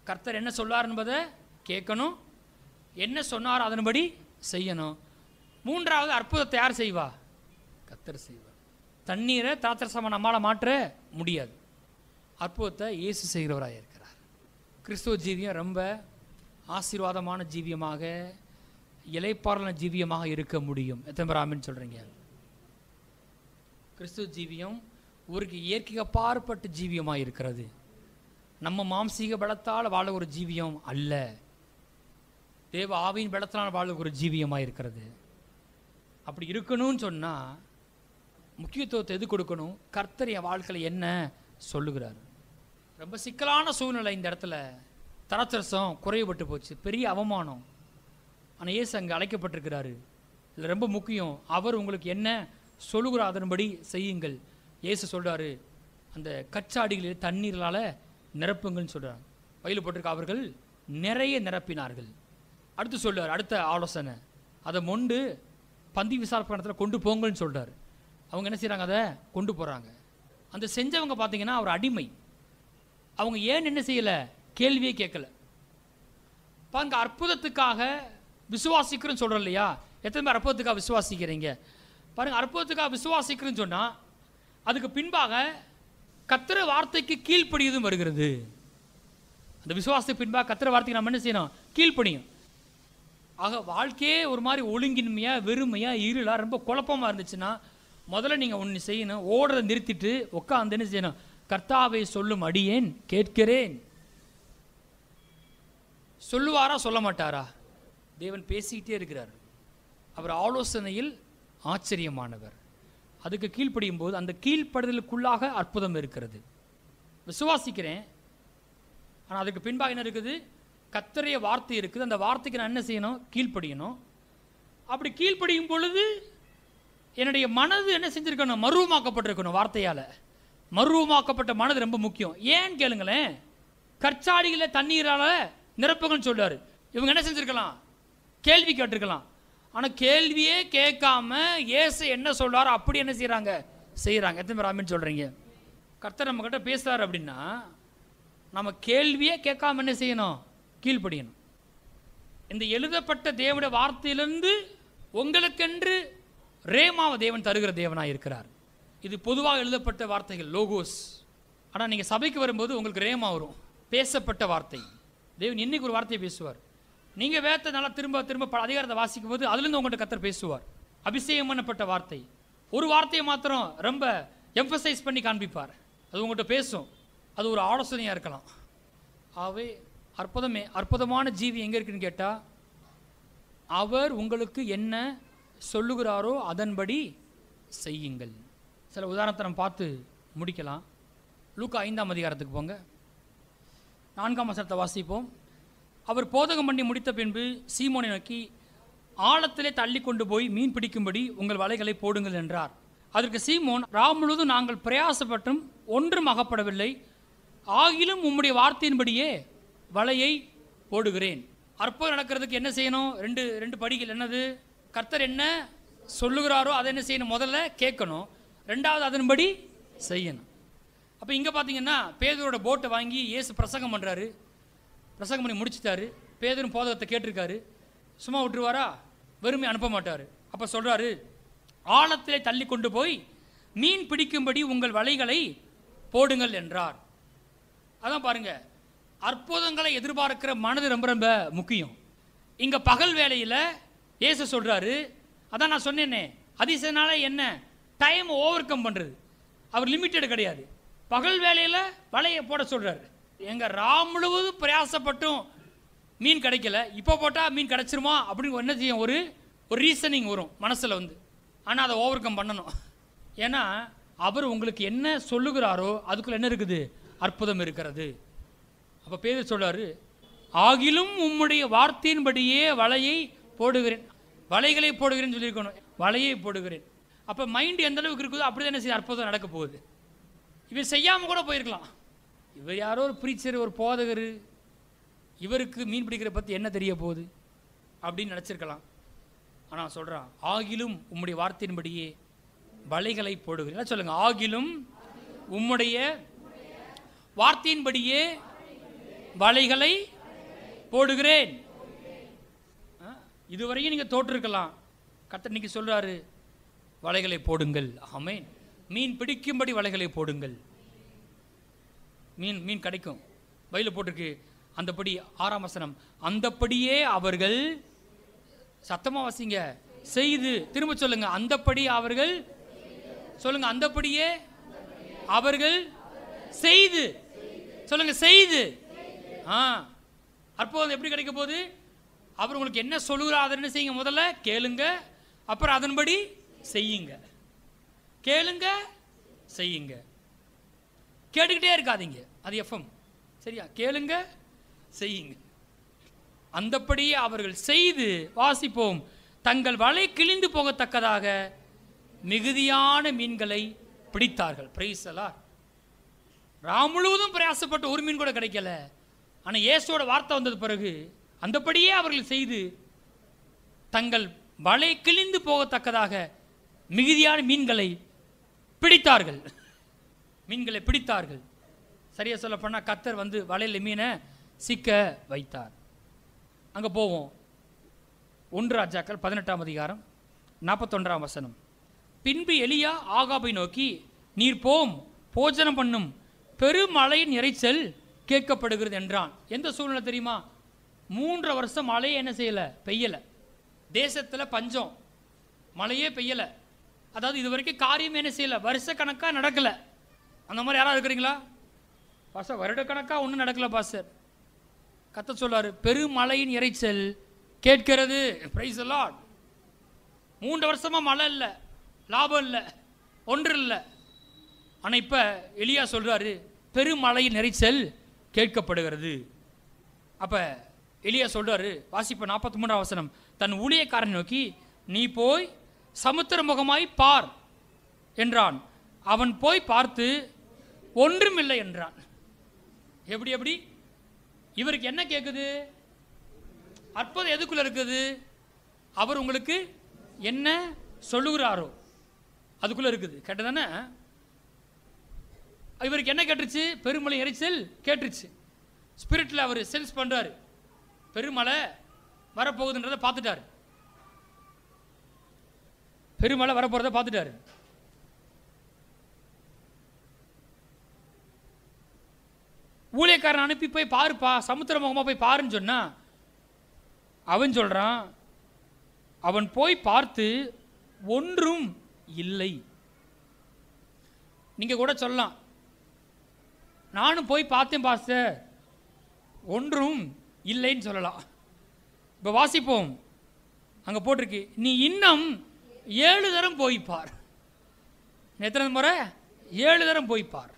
கர்த்தர் என்ன சொல்றார் என்பதை கேட்கணும், என்ன சொன்னார் அதன்படி செய்யணும். மூன்றாவது, அற்புதத்தை யார் செய்வா, கர்த்தர் செய்வார். தண்ணீரை திராட்சரசமா நம்மால மாற்ற முடியாது, அற்புதத்தை இயேசு செய்கிறவராக இருக்கிறார். கிறிஸ்துவ ஜீவியம் ரொம்ப ஆசீர்வாதமான ஜீவியமாக, இளைப்பாறலான ஜீவியமாக இருக்க முடியும். எத்தனை பேர் ஆமென் சொல்றீங்க? கிறிஸ்துவ ஜீவியம் ஒரு இயற்கைக்கு அப்பாற்பட்ட ஜீவியமாக இருக்கிறது. நம்ம மாம்சீக பலத்தால் வாழ ஒரு ஜீவியம் அல்ல, தேவ ஆவியின் பலத்தால் வாழ ஒரு ஜீவியமாக இருக்கிறது. அப்படி இருக்கணும்னு சொன்னால் முக்கியத்துவத்தை எது கொடுக்கணும், கர்த்தர் என் வாழ்க்கையில் என்ன சொல்லுகிறார். ரொம்ப சிக்கலான சூழ்நிலை, இந்த இடத்துல திராட்சரசம் குறைவுபட்டு போச்சு, பெரிய அவமானம். ஆனால் இயேசு அங்கே அழைக்கப்பட்டிருக்கிறாரு. இதில் ரொம்ப முக்கியம், அவர் உங்களுக்கு என்ன சொல்லுகிறார் அதன்படி செய்யுங்கள். இயேசு சொல்கிறாரு, அந்த கச்சாடிகளில் தண்ணீர்களால் நிரப்புங்கள்னு சொல்கிறார். பைபிளில் போட்டிருக்க, அவர்கள் நிறைய நிரப்பினார்கள். அடுத்து சொல்கிறார், அடுத்த ஆலோசனை, அதை மொண்டு பந்தி விசாரிப்பு கொண்டு போங்கள்னு சொல்கிறார். அவங்க என்ன செய்கிறாங்க, அதை கொண்டு போகிறாங்க. அந்த செஞ்சவங்க பார்த்தீங்கன்னா ஒரு அடிமை. அவங்க ஏன் என்ன செய்யலை, கேள்வியே கேட்கல. பாருங்க, அற்புதத்துக்காக விசுவாசிக்கிறேன்னு சொல்கிறோம் இல்லையா, எத்தனை பேர் அற்புதத்துக்காக விசுவாசிக்கிறீங்க பாருங்க. அற்புதத்துக்காக விசுவாசிக்கிறேன்னு சொன்னால் அதுக்கு பின்பாக கர்த்தர் வார்த்தைக்கு கீழ்ப்படியதும் வருகிறது. அந்த விசுவாசத்துக்கு பின்பாக கர்த்தர் வார்த்தைக்கு நம்ம என்ன செய்யணும், கீழ்ப்படியும். ஆக வாழ்க்கையே ஒரு மாதிரி ஒழுங்கின்மையாக வெறுமையாக இருளாக ரொம்ப குழப்பமாக இருந்துச்சுன்னா, முதல்ல நீங்கள் ஒன்று செய்யணும், ஓடுறதை நிறுத்திட்டு உட்காந்து என்ன செய்யணும், கர்த்தாவை சொல்லும் அடியேன் கேட்கிறேன். சொல்லுவாரா சொல்ல மாட்டாரா, தேவன் பேசிக்கிட்டே இருக்கிறார். அவர் ஆலோசனையில் ஆச்சரியமானவர். அதுக்கு கீழ்ப்படியும் போது அந்த கீழ்ப்படுதலுக்குள்ளாக அற்புதம் இருக்கிறது. விசுவாசிக்கிறேன், ஆனால் அதுக்கு பின்பாக என்ன இருக்குது? கர்த்தருடைய வார்த்தை இருக்குது. அந்த வார்த்தைக்கு நான் என்ன செய்யணும்? கீழ்ப்படியணும். அப்படி கீழ்ப்படியும் பொழுது என்னுடைய மனது என்ன செஞ்சிருக்கணும்? மறுரூபமாக்கப்பட்டிருக்கணும். வார்த்தையால் மறுரூபமாக்கப்பட்ட மனது ரொம்ப முக்கியம். ஏன்னு கேளுங்களேன், கற்சாடிகளை தண்ணீரால் நிரப்புங்கன்னு சொல்றாரு. இவங்க என்ன செஞ்சிருக்கலாம்? கேள்வி கேட்டிருக்கலாம். ஆனால் கேள்வியே கேட்காம இயேசு என்ன சொல்றாரோ அப்படி என்ன செய்கிறாங்க? செய்கிறாங்க. எத்தனை பேர் ஆமென் சொல்கிறீங்க? கர்த்தர் நம்ம கிட்ட பேசுகிறார் அப்படின்னா நம்ம கேள்வியே கேட்காம என்ன செய்யணும்? கீழ்ப்படியணும். இந்த எழுதப்பட்ட தேவனுடைய வார்த்தையிலிருந்து உங்களுக்கென்று ரேமாவை தேவன் தருகிற தேவனாக இருக்கிறார். இது பொதுவாக எழுதப்பட்ட வார்த்தைகள், லோகோஸ். ஆனால் நீங்கள் சபைக்கு வரும்போது உங்களுக்கு ரேமா வரும், பேசப்பட்ட வார்த்தை. தேவன் இன்னைக்கு ஒரு வார்த்தையை பேசுவார். நீங்கள் வேதத்தை நல்லா திரும்ப திரும்ப அதிகாரத்தை வாசிக்கும் போது அதுலேருந்து உங்கள்கிட்ட கர்த்தர் பேசுவார். அபிஷேகம் பண்ணப்பட்ட வார்த்தை. ஒரு வார்த்தையை மாத்திரம் ரொம்ப எம்பசைஸ் பண்ணி காண்பிப்பார். அது உங்கள்கிட்ட பேசும். அது ஒரு ஆலோசனையாக இருக்கலாம். ஆகவே அற்புதமான ஜீவி எங்கே இருக்குன்னு கேட்டால், அவர் உங்களுக்கு என்ன சொல்லுகிறாரோ அதன்படி செய்யுங்கள். சில உதாரணத்தை நம்ம பார்த்து முடிக்கலாம். லூக்கா 5ஆம் அதிகாரத்துக்கு போங்க. 4ஆம் வசனத்தை வாசிப்போம். அவர் போதகம் பண்ணி முடித்த பின்பு சீமோனை நோக்கி, ஆழத்திலே தள்ளி கொண்டு போய் மீன் பிடிக்கும்படி உங்கள் வலைகளை போடுங்கள் என்றார். அதற்கு சீமோன், ராம் முழுவதும் நாங்கள் பிரயாசப்பட்டும் ஒன்றும் அகப்படவில்லை, ஆகிலும் உம்முடைய வார்த்தையின்படியே வலையை போடுகிறேன். அற்புதம் நடக்கிறதுக்கு என்ன செய்யணும்? ரெண்டு படிகள். என்னது? கர்த்தர் என்ன சொல்லுகிறாரோ அதை என்ன செய்யணும்? முதல்ல கேட்கணும், ரெண்டாவது அதன்படி செய்யணும். அப்போ இங்கே பார்த்தீங்கன்னா பேதுரோட போட்டை வாங்கி இயேசு பிரசங்கம் பண்ணுறாரு. பிரசங்கம் பண்ணி முடிச்சிட்டாரு. பேதுரும் போதகத்தை கேட்டிருக்காரு. சும்மா விட்டுருவாரா? வெறுமை அனுப்ப மாட்டார். அப்போ சொல்கிறாரு, ஆழத்திலே தள்ளி கொண்டு போய் மீன் பிடிக்கும்படி உங்கள் வலைகளை போடுங்கள் என்றார். அதான் பாருங்க, அற்புதங்களை எதிர்பார்க்கிற மனது ரொம்ப ரொம்ப முக்கியம். இங்கே பகல் வேளையில் இயேசு சொல்கிறாரு, அதான் நான் சொன்னேனே, அதிசயனால என்ன? டைம் ஓவர் கம் பண்ணுறது. அவர் லிமிட்டட் கிடையாது. பகல் வேளையில் வலையை போட சொல்கிறாரு. எங்கள் ராம் முழுவதும் பிரயாசப்பட்டும் மீன் கிடைக்கல, இப்போ போட்டால் மீன் கிடைச்சிருமா அப்படின்னு என்ன செய்யும்? ஒரு ரீசனிங் வரும் மனசில் வந்து. ஆனால் அதை ஓவர் கம் பண்ணணும். ஏன்னா அவர் உங்களுக்கு என்ன சொல்லுகிறாரோ அதுக்குள்ள என்ன இருக்குது? அற்புதம் இருக்கிறது. அப்போ பேதுரு சொல்றாரு, ஆகிலும் உம்முடைய வார்த்தையின்படியே வலையை போடுகிறேன். வலைகளை போடுகிறேன்னு சொல்லியிருக்கணும், வலையை போடுகிறேன். அப்போ மைண்ட் எந்த அளவுக்கு இருக்குதோ அப்படி தானே செய்ய அற்புதம் நடக்க போகுது. இவர் செய்யாமல் கூட போயிருக்கலாம். இவர் யாரோ ஒரு பிரீச்சர், ஒரு போதகர், இவருக்கு மீன் பிடிக்கிற பற்றி என்ன தெரிய போகுது அப்படின்னு நினச்சிருக்கலாம். ஆனால் சொல்கிறான், ஆகிலும் உம்முடைய வார்த்தையின்படியே வலைகளை போடுகிறேன். சொல்லுங்க, ஆகிலும் உம்முடைய வார்த்தையின்படியே வலைகளை போடுகிறேன். இதுவரையும் நீங்கள் தோற்றிருக்கலாம். கர்த்தர் இன்னைக்கு சொல்றாரு, வலைகளை போடுங்கள். ஆமென். மீன் பிடிக்கும்படி வலைகளை போடுங்கள். மீன் கிடைக்கும். பைபிள்ல போட்டிருக்கு, அந்தபடி 6ஆம் வசனம், அந்தபடியே அவர்கள், சத்தமா வாசிங்க, செய்து. திரும்ப சொல்லுங்க, அந்தபடி அவர்கள், சொல்லுங்க, அந்தபடியே அவர்கள் செய்து. சொல்லுங்க, செய்து. அற்புதம் எப்படி கிடைக்க போகுது? அவர் உங்களுக்கு என்ன சொல்லுகிறார் அதை என்ன செய்யுங்க? முதல்ல கேளுங்க, அப்புறம் அதன்படி செய்யுங்க. கேளுங்க, செய்யுங்க. கேட்டுக்கிட்டே இருக்காதீங்க, அது எஃப்எம். சரியா? கேளுங்க, செய்யுங்க. அந்தபடியே அவர்கள் செய்து, வாசிப்போம், தங்கள் வலை கிழிந்து போகத்தக்கதாக மிகுதியான மீன்களை பிடித்தார்கள். Price the Lord. ராம் முழுவதும் பிரயாசப்பட்டு ஒரு மீன் கூட கிடைக்கல. ஆனால் இயேசுவோட வார்த்தை வந்தது பிறகு அந்தபடியே அவர்கள் செய்து தங்கள் வலை கிழிந்து போகத்தக்கதாக மிகுதியான மீன்களை பிடித்தார்கள். மீன்களை பிடித்தார்கள். சரியா சொல்ல போனால் கர்த்தர் வந்து வலையில் மீனை சிக்க வைத்தார். அங்கே போவோம். 1 ராஜாக்கள் 18ஆம் அதிகாரம் 41ஆம் வசனம். பின்பு எலியா ஆகாபை நோக்கி, நீர் போம், போஜனம் பண்ணும், பெருமழையின் இரைச்சல் கேட்கப்படுகிறது என்றான். எந்த சூழ்நிலை தெரியுமா? 3 வருஷம் மழையே என்ன செய்யலை? பெய்யலை. தேசத்தில் பஞ்சம், மழையே பெய்யலை. அதாவது இது வரைக்கும் காரியம் என்ன செய்யலை? வருஷ கணக்காக நடக்கலை. அந்த மாதிரி யாராவது இருக்கிறீங்களா? பாஸ்டர், வருடக்கணக்காக ஒன்றும் நடக்கலை பாஸ்டர். கர்த்தர் சொல்றாரு, பெருமழையின் இரைச்சல் கேட்கிறது. Price the Lord. 3 வருஷமா மழை இல்லை, லாபம் இல்லை, ஒன்று இல்லை. ஆனால் இப்போ எலியா சொல்கிறாரு, பெருமழையின் இரைச்சல் கேட்கப்படுகிறது. அப்போ எலியா சொல்கிறாரு, வாசிப்ப 43ஆம் வசனம், தன் ஊழியக்காரனை நோக்கி, நீ போய் சமுத்திர முகமாய் பார் என்றான். அவன் போய் பார்த்து ஒன்றுமில்லை என்றான். எப்படி இவருக்கு என்ன கேட்குது? அற்புதம் எதுக்குள்ள இருக்குது? அவர் உங்களுக்கு என்ன சொல்லுகிறாரோ அதுக்குள்ள இருக்குது. கேட்டதானே? இவருக்கு என்ன கேட்டுருச்சு? பெருமழை இரைச்சல் கேட்டுருச்சு. ஸ்பிரிட்டில் அவர் சென்ஸ் பண்ணுறாரு, பெருமழை வரப்போகுதுன்றதை பார்த்துட்டாரு, பெருமழை வரப்போகிறத பார்த்துட்டாரு. ஊழியக்காரன் அனுப்பி போய் பாருப்பா, சமுத்திர முகமாக போய் பாருன்னு சொன்னா அவன் சொல்கிறான், அவன் போய் பார்த்து ஒன்றும் இல்லை. நீங்கள் கூட சொல்லலாம், நானும் போய் பார்த்தேன் பாஸ்டர், ஒன்றும் இல்லைன்னு சொல்லலாம். இப்போ வாசிப்போம், அங்கே போட்டிருக்கு, நீ இன்னும் 7 தரம் போய்ப்பார். எத்தனை முறை? 7 தரம் போய்ப்பார்.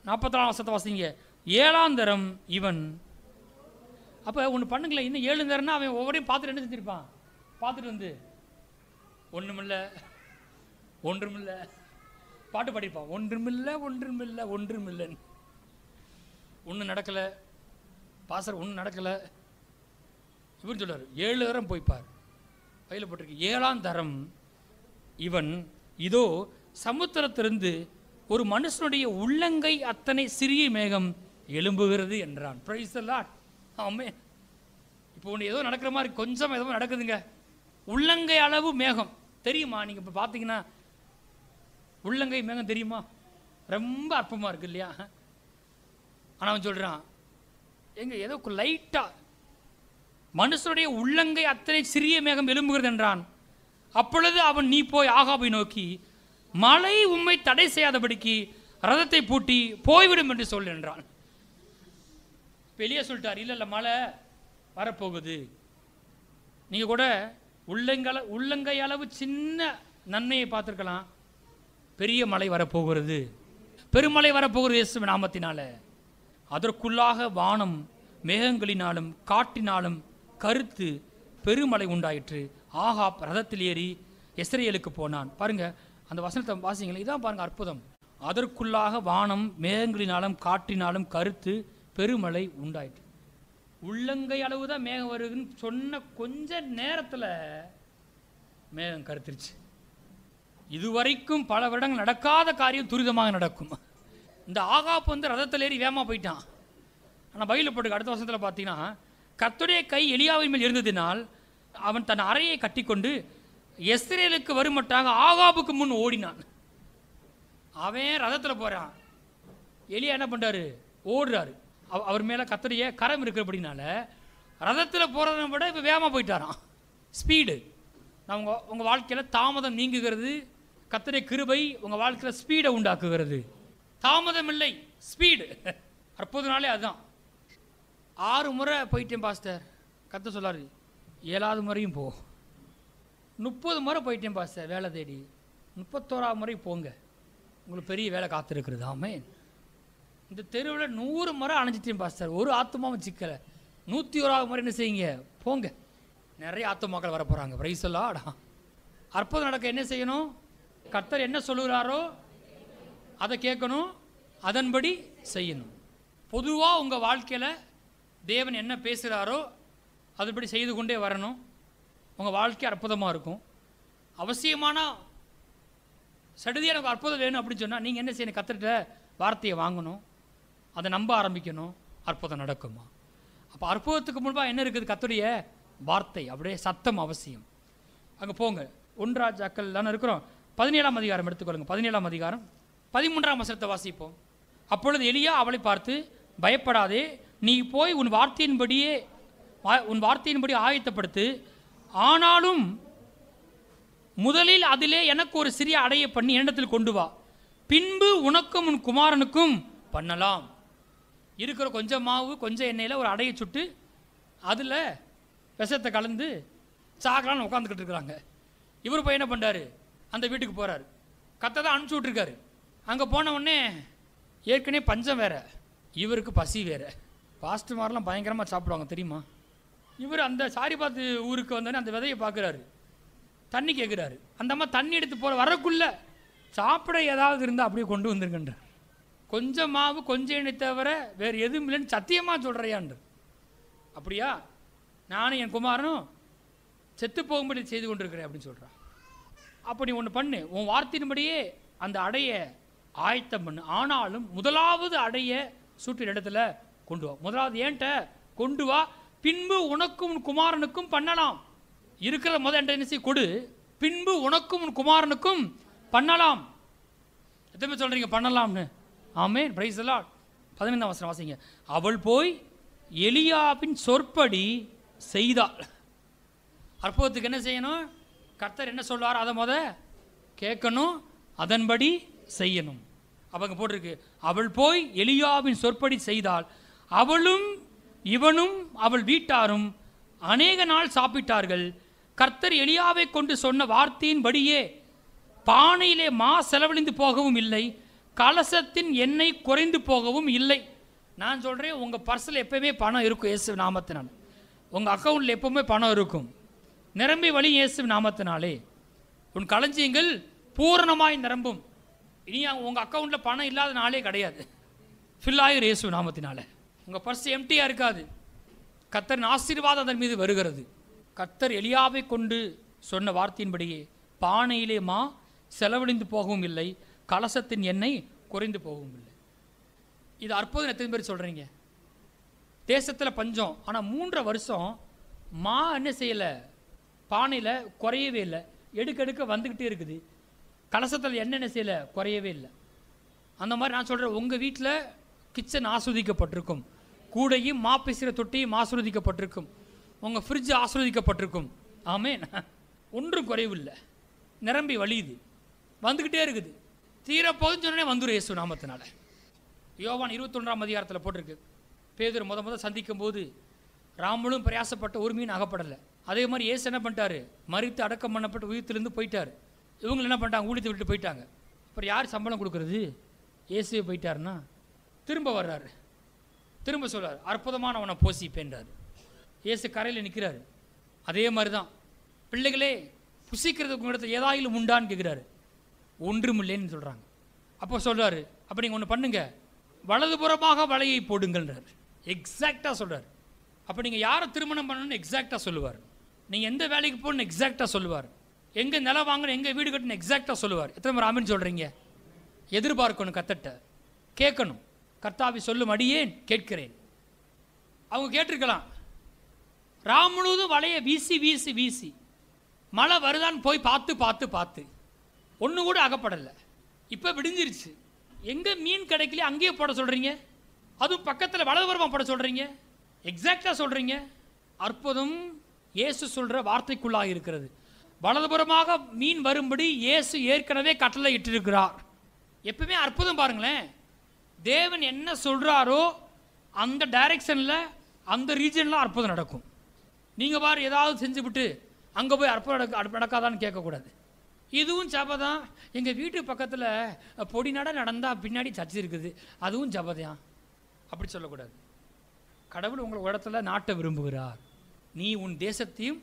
44ஆம் வசனத்தை வாசிங்க. 7ஆம் தரம் இவன். அப்போ ஒன்று பண்ணுங்களேன், இன்னும் 7 தரம்னா அவன் ஒவ்வொருடையும் பார்த்துட்டு என்ன செஞ்சிருப்பான்? பார்த்துட்டு வந்து ஒன்றுமில்லை ஒன்றுமில்லை பாட்டு பாடிப்பான், ஒன்றுமில்லை ஒன்றுமில்லை ஒன்றுமில்லைன்னு. ஒன்றும் நடக்கலை பாசர், ஒன்றும் நடக்கலை. இவன் சொல்றார் 7 தரம் போய்ப்பார். கையில் போட்டிருக்கு, 7ஆம் தரம் இவன் இதோ சமுத்திரத்திலிருந்து ஒரு மனுஷனுடைய உள்ளங்கை அத்தனை சிறிய மேகம் எழும்புகிறது என்றான். Praise the Lord. ஆமென். இப்போ ஒன்று ஏதோ நடக்கிற மாதிரி கொஞ்சம் ஏதோ நடக்குதுங்க. உள்ளங்கை அளவு மேகம் தெரியுமா? நீங்கள் இப்போ பார்த்தீங்கன்னா உள்ளங்கை மேகம் தெரியுமா? ரொம்ப அற்பமாக இருக்கு இல்லையா? ஆனால் அவன் சொல்கிறான், எங்க ஏதோ லைட்டாக மனுஷனுடைய உள்ளங்கை அத்தனை சிறிய மேகம் எழும்புகிறது என்றான். அப்பொழுது அவன், நீ போய் ஆகாபை நோக்கி, மழை உம்மை தடை செய்யாதபடிக்கு ரதத்தை பூட்டி போய்விடும் என்று சொல் என்றான். வெளியே சொல்லிட்டார், இல்லை மழை வரப்போகுது. நீங்கள் கூட உள்ளங்கை அளவு சின்ன நன்மையை பார்த்துருக்கலாம், பெரிய மழை வரப்போகிறது, பெருமழை வரப்போகிறது இயேசுவின் நாமத்தினால. அதற்குள்ளாக வானம் மேகங்களினாலும் காட்டினாலும் கருத்து பெருமழை உண்டாயிற்று. ஆகாப் ரதத்தில் ஏறி இஸ்ரேலுக்கு போனான். பாருங்க அந்த வசனத்தை வாசிங்களேன், இதான் பாருங்க அற்புதம். அதற்குள்ளாக வானம் மேகங்களினாலும் காற்றினாலும் கருத்து பெருமழை உண்டாயிற்று. உள்ளங்கை அளவு தான் மேகம் வருதுன்னு சொன்ன கொஞ்ச நேரத்தில் மேகம் கருத்துருச்சு. இதுவரைக்கும் பல வருடங்கள் நடக்காத காரியம் துரிதமாக நடக்கும். இந்த ஆகாப் வந்து ரதத்தில் ஏறி வேகமாக போயிட்டான். ஆனால் பைபிள் போட்டு அடுத்த வருஷத்தில் பார்த்தீங்கன்னா, கர்த்தருடைய கை எலியாவின் மேல் இருந்ததினால் அவன் தன் அறையை கட்டிக்கொண்டு இஸ்ரேலுக்கு வருமட்டாக ஆகாபுக்கு முன் ஓடினான். அவன் ரதத்தில் போகிறான், எலியா என்ன பண்ணுறாரு? ஓடுறாரு. அவர் மேலே கர்த்தருடைய கரம் இருக்கிறபடினால ரதத்தில் போகிறத விட இப்போ வேகமாக போயிட்டாரான். ஸ்பீடு. நான் உங்கள் வாழ்க்கையில் தாமதம் நீங்குகிறது. கர்த்தருடைய கிருபை உங்கள் வாழ்க்கையில் ஸ்பீடை உண்டாக்குகிறது. தாமதம் இல்லை, ஸ்பீடு. அற்புதனாலே அதுதான். 6 முறை போயிட்டேன் பாஸ்டர், கர்த்தர் சொல்லாரு 7ஆவது முறையும் போ. 30 முறை போயிட்டேன் பாஸ்டர் வேலை தேடி, 31ஆவது முறை போங்க, உங்களுக்கு பெரிய வேலை காத்திருக்கிறது. ஆமென். இந்த தெருவில் 100 முறை அணைஞ்சிட்டேன் பாஸ்டர், ஒரு ஆத்துமாவும் சிக்கலை, 101ஆவது முறை என்ன செய்யுங்க? போங்க, நிறைய ஆத்துமாக்கள் வர போகிறாங்க. Price the Lord. அற்புதம் நடக்க என்ன செய்யணும்? கர்த்தர் என்ன சொல்லுகிறாரோ அதை கேட்கணும், அதன்படி செய்யணும். பொதுவாக உங்கள் வாழ்க்கையில் தேவன் என்ன பேசுகிறாரோ அதுபடி செய்து கொண்டே வரணும். உங்கள் வாழ்க்கை அற்புதமாக இருக்கும். அவசியமான சடுதியாக எனக்கு அற்புதம் வேணும் அப்படின்னு சொன்னால் நீங்கள் என்ன செய்யணும்? கர்த்தர்கிட்ட வார்த்தையை வாங்கணும், அதை நம்ப ஆரம்பிக்கணும், அற்புதம் நடக்குமா? அப்போ அற்புதத்துக்கு முன்பாக என்ன இருக்குது? கர்த்தருடைய வார்த்தை, அப்படியே சத்தம் அவசியம். அங்கே போங்க. 1 ராஜாக்கள் தானே இருக்கிறோம். 17ஆம் அதிகாரம் எடுத்துக்கொள்ளுங்க. 17ஆம் அதிகாரம் 13ஆம் வசனத்தை வாசிப்போம். அப்பொழுது எலியா அவளை பார்த்து, பயப்படாதே, நீ போய் உன் வார்த்தையின்படி ஆயத்தப்படுத்து. ஆனாலும் முதலில் அதிலே எனக்கு ஒரு சிறிய அடையை பண்ணி என்னிடத்தில் கொண்டு வா, பின்பு உனக்கும் உன் குமாரனுக்கும் பண்ணலாம். இருக்கிற கொஞ்சம் மாவு கொஞ்சம் எண்ணெயில் ஒரு அடையை சுட்டு அதில் விஷத்தை கலந்து சாக்கலான்னு உட்காந்துக்கிட்டு இருக்கிறாங்க. இவர் போய் என்ன பண்ணுறாரு, அந்த வீட்டுக்கு போகிறாரு. கர்த்தர் தான் அனுப்பிச்சி விட்ருக்காரு. அங்கே போன உடனே ஏற்கனவே பஞ்சம் வேற, இவருக்கு பசி வேற. பாஸ்டர்மாரெலாம் பயங்கரமாக சாப்பிடுவாங்க தெரியுமா. இவர் அந்த சாரிபாத் ஊருக்கு வந்தோடனே அந்த விதையை பார்க்குறாரு, தண்ணி கேட்குறாரு. அந்த அம்மா தண்ணி எடுத்து போகிற வரக்குள்ள சாப்பிட ஏதாவது இருந்தால் அப்படியே கொண்டு வந்துருங்கன்றார். கொஞ்சம் மாவு கொஞ்சம் எண்ணெய் தவிர வேறு எதுவும் இல்லைன்னு சத்தியமாக சொல்கிறையான்று. அப்படியா, நானும் என் குமாரனும் செத்து போகும்படி செய்து கொண்டிருக்கிறேன் அப்படின்னு சொல்கிறான். அப்போ நீ ஒன்று பண்ணு, உன் வார்த்தையின்படியே அந்த அடைய ஆயத்தம் பண்ணு. ஆனாலும் முதலாவது அடைய சூட்டின இடத்துல கொண்டு வா. முதலாவது ஏன்ட்ட கொண்டு வா, பின்பு உனக்கும் உன் குமாரனுக்கும் பண்ணலாம். இருக்கிற முதல் என்ன கொடு, பின்பு உனக்கும் உன் குமாரனுக்கும் பண்ணலாம். எத்தனை சொல்கிறீங்க பண்ணலாம்னு? ஆமென், பிரைஸ் தி லார்ட். 15ஆம் வசனம் வாசிங்க. அவள் போய் எலியாவின் சொற்படி செய்தாள். அற்புதத்துக்கு என்ன செய்யணும்? கர்த்தர் என்ன சொல்வார் அதை கேட்கணும், அதன்படி செய்யணும். அவங்க போட்டிருக்கு, அவள் போய் எலியாவின் சொற்படி செய்தாள். அவளும் இவனும் அவள் வீட்டாரும் அநேக நாள் சாப்பிட்டார்கள். கர்த்தர் எலியாவை கொண்டு சொன்ன வார்த்தையின்படியே பானையிலே மா செலவழிந்து போகவும் இல்லை, கலசத்தின் எண்ணெய் குறைந்து போகவும் இல்லை. நான் சொல்கிறேன், உங்கள் பர்ஸில் எப்பவுமே பணம் இருக்கும் இயேசு நாமத்தினால். உங்கள் அக்கௌண்ட்டில் எப்பவுமே பணம் இருக்கும், நிரம்பி வழி இயேசு நாமத்தினாலே. உன் களஞ்சியங்கள் பூரணமாய் நிரம்பும். இனி உங்கள் அக்கௌண்ட்டில் பணம் இல்லாத நாளே கிடையாது. ஃபில் ஆகிற இயேசு நாமத்தினால உங்கள் பர்ஸ் எம்டியாக இருக்காது. கர்த்தரின் ஆசீர்வாதம் அதன் மீது வருகிறது. கர்த்தர் எலியாவை கொண்டு சொன்ன வார்த்தையின்படியே பானையிலே மா செலவழிந்து போகவும் இல்லை, கலசத்தின் எண்ணெய் குறைந்து போகவும் இல்லை. இது அற்புதம். எத்தனை பேர் சொல்கிறீங்க? தேசத்தில் பஞ்சம், ஆனால் 3 வருஷம் மா என்ன செய்யலை, பானையில் குறையவே இல்லை, எடுக்க வந்துக்கிட்டே இருக்குது. கலசத்தில் என்ன செய்யலை, குறையவே இல்லை. அந்த மாதிரி நான் சொல்கிறேன், உங்கள் வீட்டில் கிச்சன் ஆஸ்வதிக்கப்பட்டிருக்கும், கூடையும் மா பிசுகிற தொட்டியும் ஆஸ்வதிக்கப்பட்டிருக்கும், உங்கள் ஃப்ரிட்ஜ் ஆஸ்வதிக்கப்பட்டிருக்கும். ஆமென். ஒன்றும் குறைவில்லை, நிரம்பி வழியுது, வந்துக்கிட்டே இருக்குது. தீரப்போதுன்னு சொன்னே வந்துடும் இயேசு நாமத்தினால. யோவான் 21ஆம் அதிகாரத்தில் போட்டிருக்கு, பேதுரு முத சந்திக்கும் போது ராமனும் பிரயாசப்பட்ட ஒரு மீன் அகப்படலை. அதே மாதிரி இயேசு என்ன பண்ணிட்டாரு, மரித்து அடக்கம் பண்ணப்பட்டு உயிர்த்திலிருந்து போயிட்டார். இவங்க என்ன பண்ணிட்டாங்க, ஊழியத்தை விட்டு போயிட்டாங்க. அப்புறம் யார் சம்பளம் கொடுக்குறது? இயேசுவே போயிட்டாருன்னா திரும்ப வர்றாரு, திரும்ப சொல்கிறார், அற்புதமானவனை போசிப்பேன்றார். இயேசு கரையில் நிற்கிறாரு. அதே மாதிரி தான் பிள்ளைகளே, புசிக்கிறதுக்கு உங்களிடத்தில் ஏதாயிலும் உண்டான்னு கேட்குறாரு. ஒன்றும் இல்லைன்னு சொல்கிறாங்க. அப்போ சொல்கிறாரு, அப்போ நீங்கள் ஒன்று பண்ணுங்க, வலதுபுறமாக வலையை போடுங்கள்ன்றார். எக்ஸாக்டாக சொல்கிறார். அப்போ நீங்கள் யாரை திருமணம் பண்ணணும்னு எக்ஸாக்டாக சொல்லுவார். நீங்கள் எந்த வேலைக்கு போகணுன்னு எக்ஸாக்டாக சொல்லுவார். எங்கே நிலம் வாங்கணும், எங்கே வீடு கட்டணும் எக்ஸாக்டாக சொல்லுவார். எத்தனை பேர் ஆமென் சொல்கிறீங்க? எதிர்பார்க்கணும், கத்தட்ட கேட்கணும். கர்த்தாவி சொல்லும் அடியேன் கேட்கிறேன். அவங்க கேட்டிருக்கலாம். முழுவதும் வலையை வீசி வீசி வீசி மழை வருதான்னு போய் பார்த்து ஒன்று கூட அகப்படலை. இப்போ விடிஞ்சிருச்சு, எங்கே மீன் கிடைக்கல அங்கேயே போட சொல்கிறீங்க, அதுவும் பக்கத்தில் வலதுபுறமாக போட சொல்கிறீங்க, எக்ஸாக்டாக சொல்கிறீங்க. அற்புதம் இயேசு சொல்கிற வார்த்தைக்குள்ளாக இருக்கிறது. வலதுபுறமாக மீன் வரும்படி இயேசு ஏற்கனவே கட்டளை இட்டிருக்கிறார். எப்பவுமே அற்புதம் பாருங்களேன், தேவன் என்ன சொல்கிறாரோ அந்த டைரக்ஷனில் அந்த ரீஜனில் அற்புதம் நடக்கும். நீங்கள் பாரு ஏதாவது செஞ்சுவிட்டு அங்கே போய் அற்புதம் நடக்காதான்னு கேட்கக்கூடாது. இதுவும் ஜப தான். எங்கள் வீட்டு பக்கத்தில் பொடி நடந்தால் பின்னாடி சர்ச்சு இருக்குது, அதுவும் ஜபதான், அப்படி சொல்லக்கூடாது. கடவுள் உங்கள் இடத்துல நாட்ட விரும்புகிறார். நீ உன் தேசத்தையும்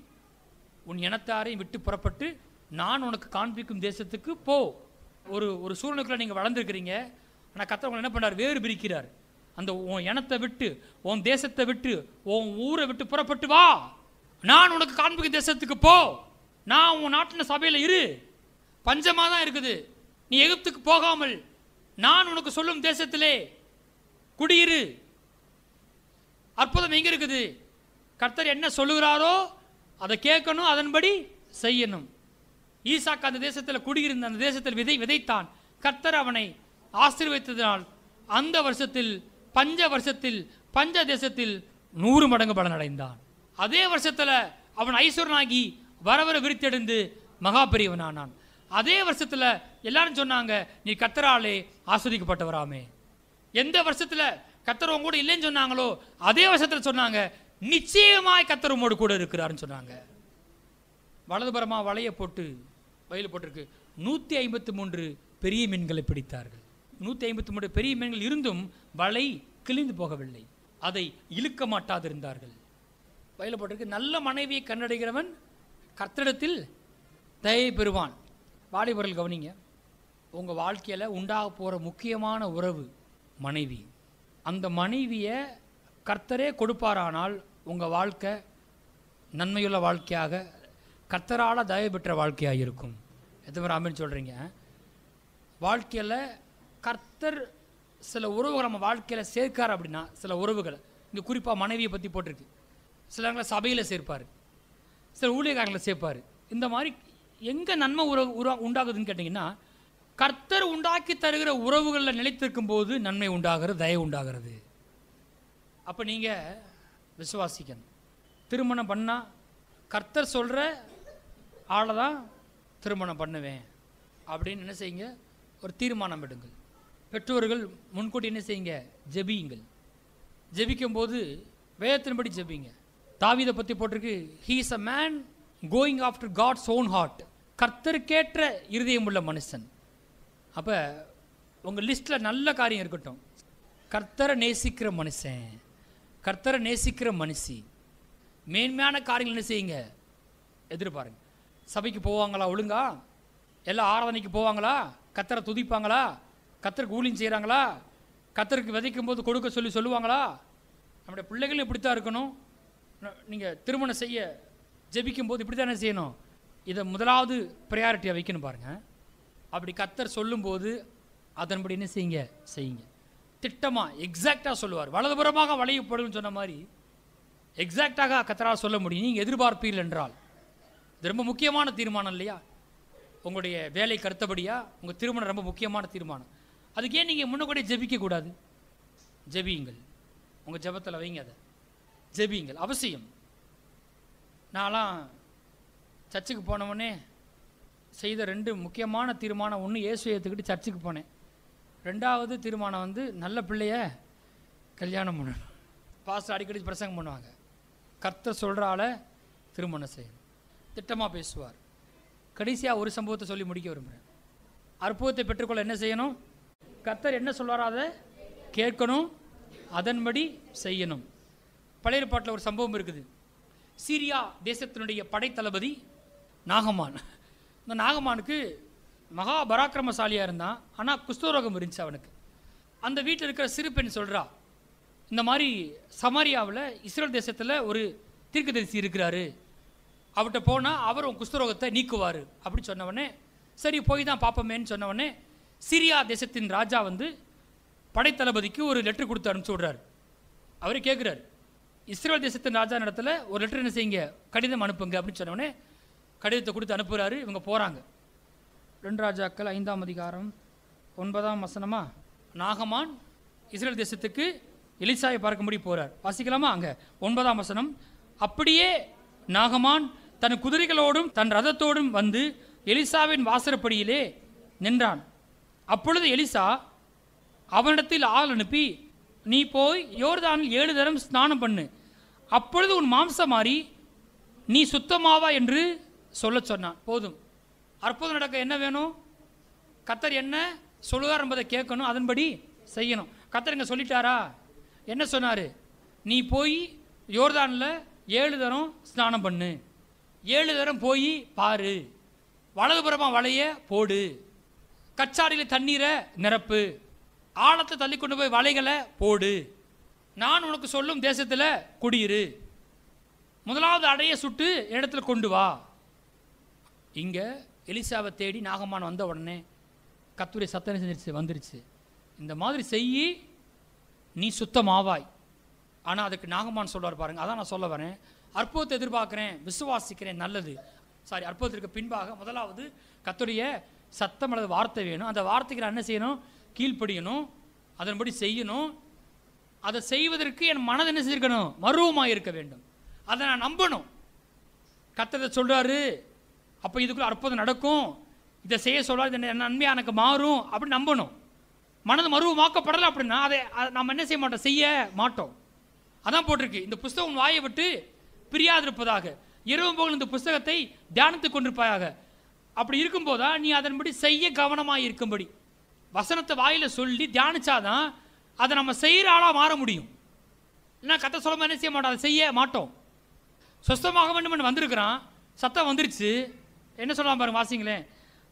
உன் இனத்தாரையும் விட்டு புறப்பட்டு நான் உனக்கு காண்பிக்கும் தேசத்துக்கு போ. ஒரு சூழ்நிலைக்குள்ள நீங்கள் வளர்ந்துருக்கிறீங்க, ஆனால் கர்த்தர் உங்களை என்ன பண்ணார், வேறு பிரிக்கிறார். அந்த உன் இனத்தை விட்டு, உன் தேசத்தை விட்டு, உன் ஊரை விட்டு புறப்பட்டு வா, நான் உனக்கு காண்பிக்கும் தேசத்துக்கு போ, நான் உன் நாட்டின சபையில் இரு. பஞ்சமாக தான் இருக்குது, நீ எகிப்துக்கு போகாமல் நான் உனக்கு சொல்லும் தேசத்திலே குடியிரு. அற்புதம் எங்கே இருக்குது? கர்த்தர் என்ன சொல்லுகிறாரோ அதை கேட்கணும், அதன்படி செய்யணும். ஈசாக்கு அந்த தேசத்தில் குடியிருந்த, அந்த தேசத்தில் விதைத்தான். கர்த்தர் அவனை ஆசீர்வதித்ததினால் அந்த வருஷத்தில் பஞ்ச தேசத்தில் 100 மடங்கு பலன் அடைந்தான். அதே வருஷத்தில் அவன் ஐஸ்வரனாகி வர விரித்தெடுந்து மகா பெரியவனானான். அதே வருஷத்தில் எல்லாரும் சொன்னாங்க, நீ கர்த்தராலே ஆஸ்வதிக்கப்பட்டவராமே. எந்த வருஷத்தில் கர்த்தர் உங்க கூட இல்லைன்னு சொன்னாங்களோ அதே வருஷத்தில் சொன்னாங்க, நிச்சயமாய் கர்த்தர் உம்மோடு கூட இருக்கிறாருன்னு சொன்னாங்க. வலதுபுறமா வலையை போட்டு வயலில் போட்டிருக்கு 153 பெரிய மீன்களை பிடித்தார்கள். 153 பெரிய மீன்கள் இருந்தும் வலை கிழிந்து போகவில்லை, அதை இழுக்க மாட்டாதிருந்தார்கள். வயலில் போட்டிருக்கு நல்ல மனைவியை கண்டடைகிறவன் கர்த்தரிடத்தில் தயை பெறுவான். வாலிபர்கள் கவனிங்க, உங்கள் வாழ்க்கையில் உண்டாக போகிற முக்கியமான உறவு மனைவி. அந்த மனைவியை கர்த்தரே கொடுப்பாரானால் உங்கள் வாழ்க்கை நன்மையுள்ள வாழ்க்கையாக, கர்த்தரால் தயவு பெற்ற வாழ்க்கையாக இருக்கும். எத்தனை பேர் ஆமென் சொல்கிறீங்க? வாழ்க்கையில் கர்த்தர் சில உறவுகள் நம்ம வாழ்க்கையில் சேர்க்கார் அப்படின்னா, சில உறவுகளை இங்கே குறிப்பாக மனைவியை பற்றி போட்டிருக்கு. சிலங்களை சபையில் சேர்ப்பார், சில ஊழியக்காரங்களை சேர்ப்பார். இந்த மாதிரி எங்கே நன்மை உண்டாகுதுன்னு கேட்டிங்கன்னா, கர்த்தர் உண்டாக்கி தருகிற உறவுகளில் நிலைத்திருக்கும் போது நன்மை உண்டாகிறது, தயவு உண்டாகிறது. அப்போ நீங்கள் விசுவாசிக்கணும். திருமணம் பண்ணால் கர்த்தர் சொல்கிற ஆளை தான் திருமணம் பண்ணுவேன் அப்படின்னு என்ன செய்யுங்க, ஒரு தீர்மானம் எடுங்கள். பெற்றோர்கள் முன்கூட்டி என்ன செய்யுங்க, ஜெபியுங்கள். ஜெபிக்கும் போது வேதத்தின்படி ஜெபிங்க. தாவீதை பற்றி போட்டிருக்கு, he is a man going after God's own heart. கர்த்தருக்கேற்ற இருதயம் உள்ள மனுஷன். அப்போ உங்கள் லிஸ்ட்டில் நல்ல காரியம் இருக்கட்டும். கர்த்தரை நேசிக்கிற மனுஷன், கர்த்தரை நேசிக்கிற மனுஷி, மேன்மையான காரியங்கள் என்ன செய்யுங்க, எதிர்பாருங்க. சபைக்கு போவாங்களா ஒழுங்கா? எல்லாம் ஆராதனைக்கு போவாங்களா? கர்த்தரை துதிப்பாங்களா? கர்த்தருக்கு ஊழியம் செய்கிறாங்களா? கர்த்தருக்கு விதைக்கும் போது கொடுக்க சொல்லுவாங்களா? நம்முடைய பிள்ளைகள் இப்படித்தான் இருக்கணும். நீங்கள் திருமணம் செய்ய ஜெபிக்கும் போது இப்படி தானே செய்யணும். இதை முதலாவது ப்ரையாரிட்டியாக வைக்கணும் பாருங்கள். அப்படி கர்த்தர் சொல்லும்போது அதன்படி என்ன செய்யுங்க. திட்டமாக எக்ஸாக்டாக சொல்லுவார். வலதுபுறமாக வளையப்படுன்னு சொன்ன மாதிரி எக்ஸாக்டாக கர்த்தரால் சொல்ல முடியும். நீங்கள் எதிர்பார்ப்பீர்கள் என்றால் இது ரொம்ப முக்கியமான தீர்மானம் இல்லையா? உங்களுடைய வேலை கருத்தபடியா உங்கள் திருமணம் ரொம்ப முக்கியமான தீர்மானம். அதுக்கு ஏன் நீங்கள் முன்னக்கூட ஜெபிக்கக்கூடாது? ஜெபியுங்கள், உங்கள் ஜெபத்தில் வைங்க, அதை ஜெபியுங்கள் அவசியம். நான்லாம் சர்ச்சுக்கு போனவொடனே செய்த 2 முக்கியமான தீர்மானம். ஒன்று, இயேசுவை ஏற்றுக்கிட்டு சர்ச்சுக்கு போனேன். 2வது தீர்மானம் வந்து நல்ல பிள்ளைய கல்யாணம் பண்ணணும். பாஸ்டர் அடிக்கடி பிரசங்கம் பண்ணுவாங்க, கர்த்தர் சொல்கிற ஆளை திருமணம் செய்யணும், திட்டமாக பேசுவார். கடைசியாக ஒரு சம்பவத்தை சொல்லி முடிக்க விரும்புகிறேன். அற்புதத்தை பெற்றுக்கொள்ள என்ன செய்யணும்? கர்த்தர் என்ன சொல்வாரோ அதை கேட்கணும், அதன்படி செய்யணும். பழைய ஏற்பாட்டில் ஒரு சம்பவம் இருக்குது. சீரியா தேசத்தினுடைய படைத்தளபதி நாகமான். இந்த நாகமானுக்கு மகா பராக்கிரமசாலியாக இருந்தான். ஆனால் குஷ்டரோகம் இருந்துச்சு அவனுக்கு. அந்த வீட்டில் இருக்கிற சிறு பெண் சொல்கிறா, இந்த மாதிரி சமாரியாவில் இஸ்ரேல் தேசத்தில் ஒரு தீர்க்கதரிசி இருக்கிறாரு, அவர்கிட்ட போனால் அவர் குஷ்டரோகத்தை நீக்குவார் அப்படி சொன்னவொடனே, சரி போய் தான் பார்ப்போமேன்னு சொன்னவொடனே சிரியா தேசத்தின் ராஜா வந்து படைத்தளபதிக்கு ஒரு லெட்டர் கொடுத்து அனுப்பிச்சி விட்றாரு. அவரே கேட்குறாரு, இஸ்ரேல் தேசத்தின் ராஜா இடத்துல ஒரு லெட்டர் என்ன செய்யுங்க, கடிதம் அனுப்புங்க அப்படின்னு சொன்னவொடனே கடிதத்தை கொடுத்து அனுப்புகிறாரு. இவங்க போகிறாங்க. 2 ராஜாக்கள் 5ஆம் அதிகாரம் 9ஆம் வசனமா, நாகமான் இஸ்ரேல் தேசத்துக்கு எலிசாயை பார்க்கும்படி போகிறார். வாசிக்கலாமா? அங்கே 9ஆம் வசனம், அப்படியே நாகமான் தன் குதிரைகளோடும் தன் ரதத்தோடும் வந்து எலிசாவின் வாசற்படியிலே நின்றான். அப்பொழுது எலிசா அவனிடத்தில் ஆள் அனுப்பி, நீ போய் யோர்தானில் 7 தரம் ஸ்நானம் பண்ணு, அப்பொழுது உன் மாம்சம் மாறி நீ சுத்தமாவா என்று சொல்ல சொன்னான். போதும். அற்புதம் நடக்க என்ன வேணும்? கர்த்தர் என்ன சொல்லுவார் என்பதை கேட்கணும், அதன்படி செய்யணும். கர்த்தர் இங்கே சொல்லிட்டாரா? என்ன சொன்னார்? நீ போய் யோர்தானில் 7 தரம் ஸ்நானம் பண்ணு, 7 தரம் போய் பாரு, வலதுபுறமாக வலைய போடு, கச்சாடியில் தண்ணீரை நிரப்பு, ஆழத்தை தள்ளி கொண்டு போய் வலைகளை போடு, நான் உனக்கு சொல்லும் தேசத்தில் குடியிரு, முதலாவது அடைய சுட்டு இடத்துல கொண்டு வா. இங்கே எலிசாவை தேடி நாகமான் வந்த உடனே கர்த்தருடைய சத்தம் செஞ்சிருச்சு, வந்துருச்சு, இந்த மாதிரி செய்யி நீ சுத்தமாவாய். ஆனால் அதுக்கு நாகமான் சொல்வார் பாருங்க, அதான் நான் சொல்ல வரேன். அற்புதத்தை எதிர்பார்க்குறேன், விசுவாசிக்கிறேன், நல்லது. அற்புதத்திற்கு பின்பாக முதலாவது கர்த்தருடைய சத்தம் அல்லது வார்த்தை வேணும். அந்த வார்த்தைக்கு நான் என்ன செய்யணும்? கீழ்ப்படியணும், அதன்படி செய்யணும். அதை செய்வதற்கு என் மனது என்ன செய்யணும்? மருவமாக இருக்க வேண்டும். அதை நான் நம்பணும். கர்த்தர் சொல்கிறாரு, அப்போ இதுக்குள்ள அற்புதம் நடக்கும், இதை செய்ய சொல்கிறார், இது நன்மையாக எனக்கு மாறும் அப்படின்னு நம்பணும். மனது மருவமாக்கப்படலை அப்படின்னா அதை நம்ம என்ன செய்ய மாட்டோம்? செய்ய மாட்டோம். அதான் போட்டிருக்கு, இந்த புஸ்தகம் வாயை விட்டு பிரியாதிருப்பதாக, இரவு போல் இந்த புஸ்தகத்தை தியானித்துக் கொண்டிருப்பாயாக, அப்படி இருக்கும்போதா நீ அதன்படி செய்ய கவனமாக இருக்கும்படி வசனத்தை வாயில் சொல்லி தியானிச்சாதான் அதை நம்ம செய்கிற ஆளாக மாற முடியும். இல்லைன்னா கத்த சொல்ல என்ன செய்ய மாட்டோம், அதை செய்ய மாட்டோம். சுஸ்தமாக வேண்டும் வந்திருக்கிறான், சத்தம் வந்துருச்சு, என்ன சொல்லலாம் பாருங்க, வாசிங்களேன்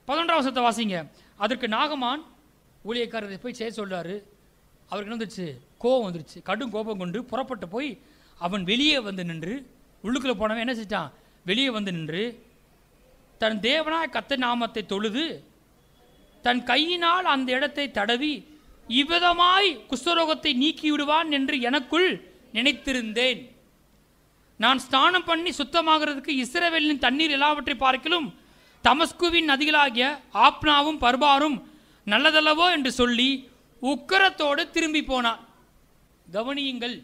11ஆம் வசனத்தை வாசிங்க. அதற்கு நாகமான் ஊழியக்காரரை போய் செய்ய சொல்றாரு. அவருக்கு என்ன வந்துருச்சு, கோபம் வந்துருச்சு. கடும் கோபம் கொண்டு புறப்பட்டு போய் அவன் வெளியே வந்து நின்று, உள்ளுக்குள்ளே போனவன் என்ன செஞ்சான், வெளியே வந்து நின்று தன் தேவனாய் கர்த்தர் நாமத்தை தொழுது தன் கையினால் அந்த இடத்தை தடவி இவ்விதமாய் குஷ்டரோகத்தை நீக்கி விடுவான் என்று எனக்குள் நினைத்திருந்தேன். நான் ஸ்நானம் பண்ணி சுத்தமாகிறதுக்கு இஸ்ரவேலின் தண்ணீர் எல்லாவற்றை பார்க்கிலும் தமஸ்குவின் நதிகளாகிய ஆப்னாவும் பர்பாரும் நல்லதல்லவோ என்று சொல்லி உக்கரத்தோடு திரும்பி போனான். கவனியுங்கள்,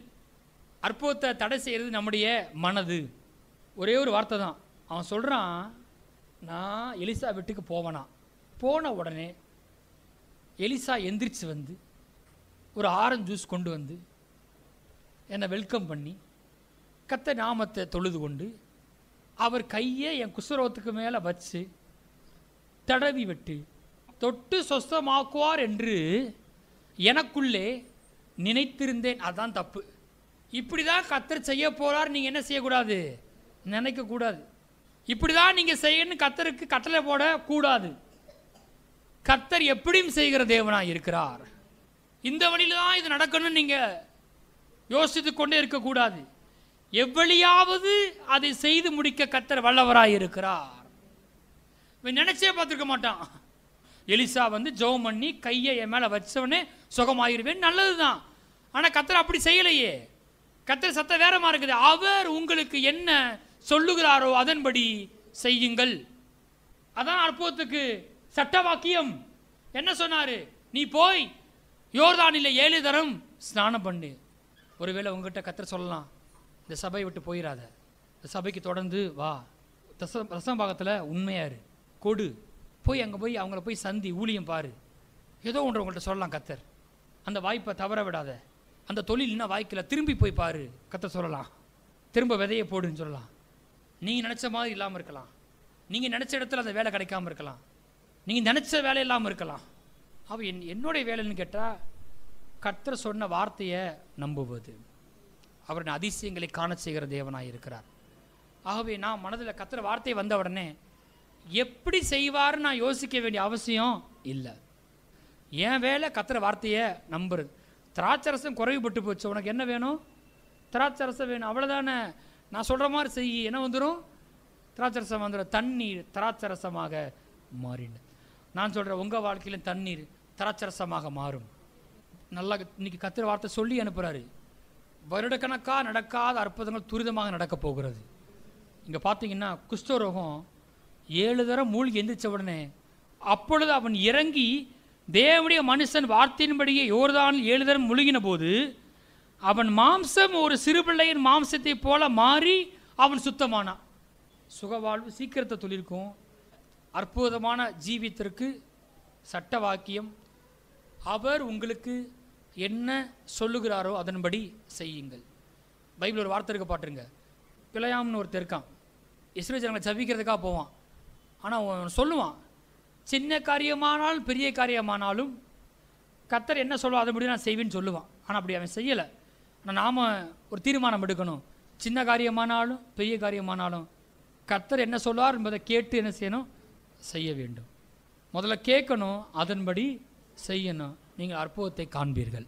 அற்புதத்தை தடை செய்கிறது நம்முடைய மனது. ஒரே ஒரு வார்த்தை தான் அவன் சொல்கிறான், நான் எலிசா வீட்டுக்கு போவனா. போன உடனே எலிசா எந்திரிச்சு வந்து ஒரு ஆரஞ்சு ஜூஸ் கொண்டு வந்து என்னை வெல்கம் பண்ணி கர்த்தர் நாமத்தை தொழுது கொண்டு அவர் கையை என் குஷ்டரோகத்துக்கு மேலே வச்சு தடவி விட்டு தொட்டு சொஸ்தமாக்குவார் என்று எனக்குள்ளே நினைத்திருந்தேன். அதுதான் தப்பு. இப்படி தான் கர்த்தர் செய்ய போகிறார், நீங்கள் என்ன செய்யக்கூடாது, நினைக்கக்கூடாது. இப்படி தான் நீங்கள் செய்யணும்னு கர்த்தருக்கு கட்டளை போடக்கூடாது. கர்த்தர் எப்படியும் செய்கிற தேவனாக இருக்கிறார். இந்த வழியில் தான் இது நடக்கணும்னு நீங்கள் யோசித்து கொண்டே இருக்கக்கூடாது. எவ்வளியாவது அதை செய்து முடிக்க கர்த்தர் வல்லவராக இருக்கிறார். நினைச்சே பார்த்துருக்க மாட்டான். எலிசா வந்து ஜெபம் பண்ணி கையை என் மேலே வச்சவனே சுகமாயிருவேன், நல்லது தான். ஆனால் கர்த்தர் அப்படி செய்யலையே. கர்த்தர் சத்தம் வேறமா இருக்குது. அவர் உங்களுக்கு என்ன சொல்லுகிறாரோ அதன்படி செய்யுங்கள். அதான் அற்புதத்துக்கு சட்ட வாக்கியம். என்ன சொன்னாரு, நீ போய் யோர்தானில் 7 தரம் ஸ்நானம் பண்ணு. ஒருவேளை உங்ககிட்ட கர்த்தர் சொல்லலாம், இந்த சபையை விட்டு போயிடாத, இந்த சபைக்கு தொடர்ந்து வா, தசமபாகத்தில் உண்மையாரு கொடு, போய் அங்கே போய் அவங்கள போய் சந்தி ஊழியம் பாரு, ஏதோ ஒன்று உங்கள்கிட்ட சொல்லலாம் கர்த்தர். அந்த வாய்ப்பை தவற விடாத. அந்த தொழில் இன்னும் வாய்க்கல, திரும்பி போய் பாரு கர்த்தர் சொல்லலாம். திரும்ப விதையை போடுன்னு சொல்லலாம். நீங்கள் நினச்ச மாதிரி இல்லாமல் இருக்கலாம், நீங்கள் நினச்ச இடத்துல அந்த வேலை கிடைக்காம இருக்கலாம், நீங்கள் நினச்ச வேலை இல்லாமல் இருக்கலாம். அவ என்னுடைய வேலைன்னு கேட்டால் கர்த்தர் சொன்ன வார்த்தையை நம்புவது. அவர் அதிசயங்களை காண செய்கிற தேவனாக இருக்கிறார். ஆகவே நான் மனதில் கர்த்தர் வார்த்தை வந்த உடனே எப்படி செய்வார்னு நான் யோசிக்க வேண்டிய அவசியம் இல்லை. என் வேலை கர்த்தர் வார்த்தையை நம்புறது. திராட்சரசம் குறைவுபட்டு போச்சு, உனக்கு என்ன வேணும், திராட்சரசம் வேணும், அவ்வளோதானே. நான் சொல்கிற மாதிரி செய், என்ன வந்துடும், திராட்சரசம் வந்துடும். தண்ணீர் திராட்சரசமாக மாறிடு. நான் சொல்கிறேன், உங்கள் வாழ்க்கையிலும் தண்ணீர் திராட்சரசமாக மாறும். நல்லா இன்னைக்கு கர்த்தர் வார்த்தை சொல்லி அனுப்புகிறாரு. வருடக்கணக்காக நடக்காத அற்புதங்கள் துரிதமாக நடக்க போகிறது. இங்கே பார்த்தீங்கன்னா குஷ்டரோகம் 7 தரம் மூழ்கி எந்திரிச்ச உடனே அப்பொழுது அவன் இறங்கி தேவனுடைய மனுஷன் வார்த்தையின்படியே யோர்தானில் 7 தரம் முழுகின போது அவன் மாம்சம் ஒரு சிறுபிள்ளையின் மாம்சத்தை போல மாறி அவன் சுத்தமானான். சுகவாழ்வு சீக்கிரத்தை சொல்லியிருக்கும். அற்புதமான ஜீவித்திற்கு சட்ட வாக்கியம். அவர் உங்களுக்கு என்ன சொல்லுகிறாரோ அதன்படி செய்யுங்கள். பைபிள் ஒரு வார்த்தை இருக்க பாட்டுருங்க. பிழையாம்னு ஒருத்தர் இருக்கான், இஸ்ரவேல் ஜனங்களை ஜபிக்கிறதுக்காக போவான். ஆனால் அவன் சொல்லுவான், சின்ன காரியமானாலும் பெரிய காரியமானாலும் கர்த்தர் என்ன சொல்லுவோம் அதன்படி நான் செய்வேன்னு சொல்லுவான். ஆனால் அப்படி அவன் செய்யலை. ஆனால் நாம் ஒரு தீர்மானம் எடுக்கணும். சின்ன காரியமானாலும் பெரிய காரியமானாலும் கர்த்தர் என்ன சொல்லுவார் என்பதை கேட்டு என்ன செய்யணும், செய்ய வேண்டும். முதல்ல கேட்கணும், அதன்படி செய்யணும். நீங்கள் அற்புதத்தை காண்பீர்கள்.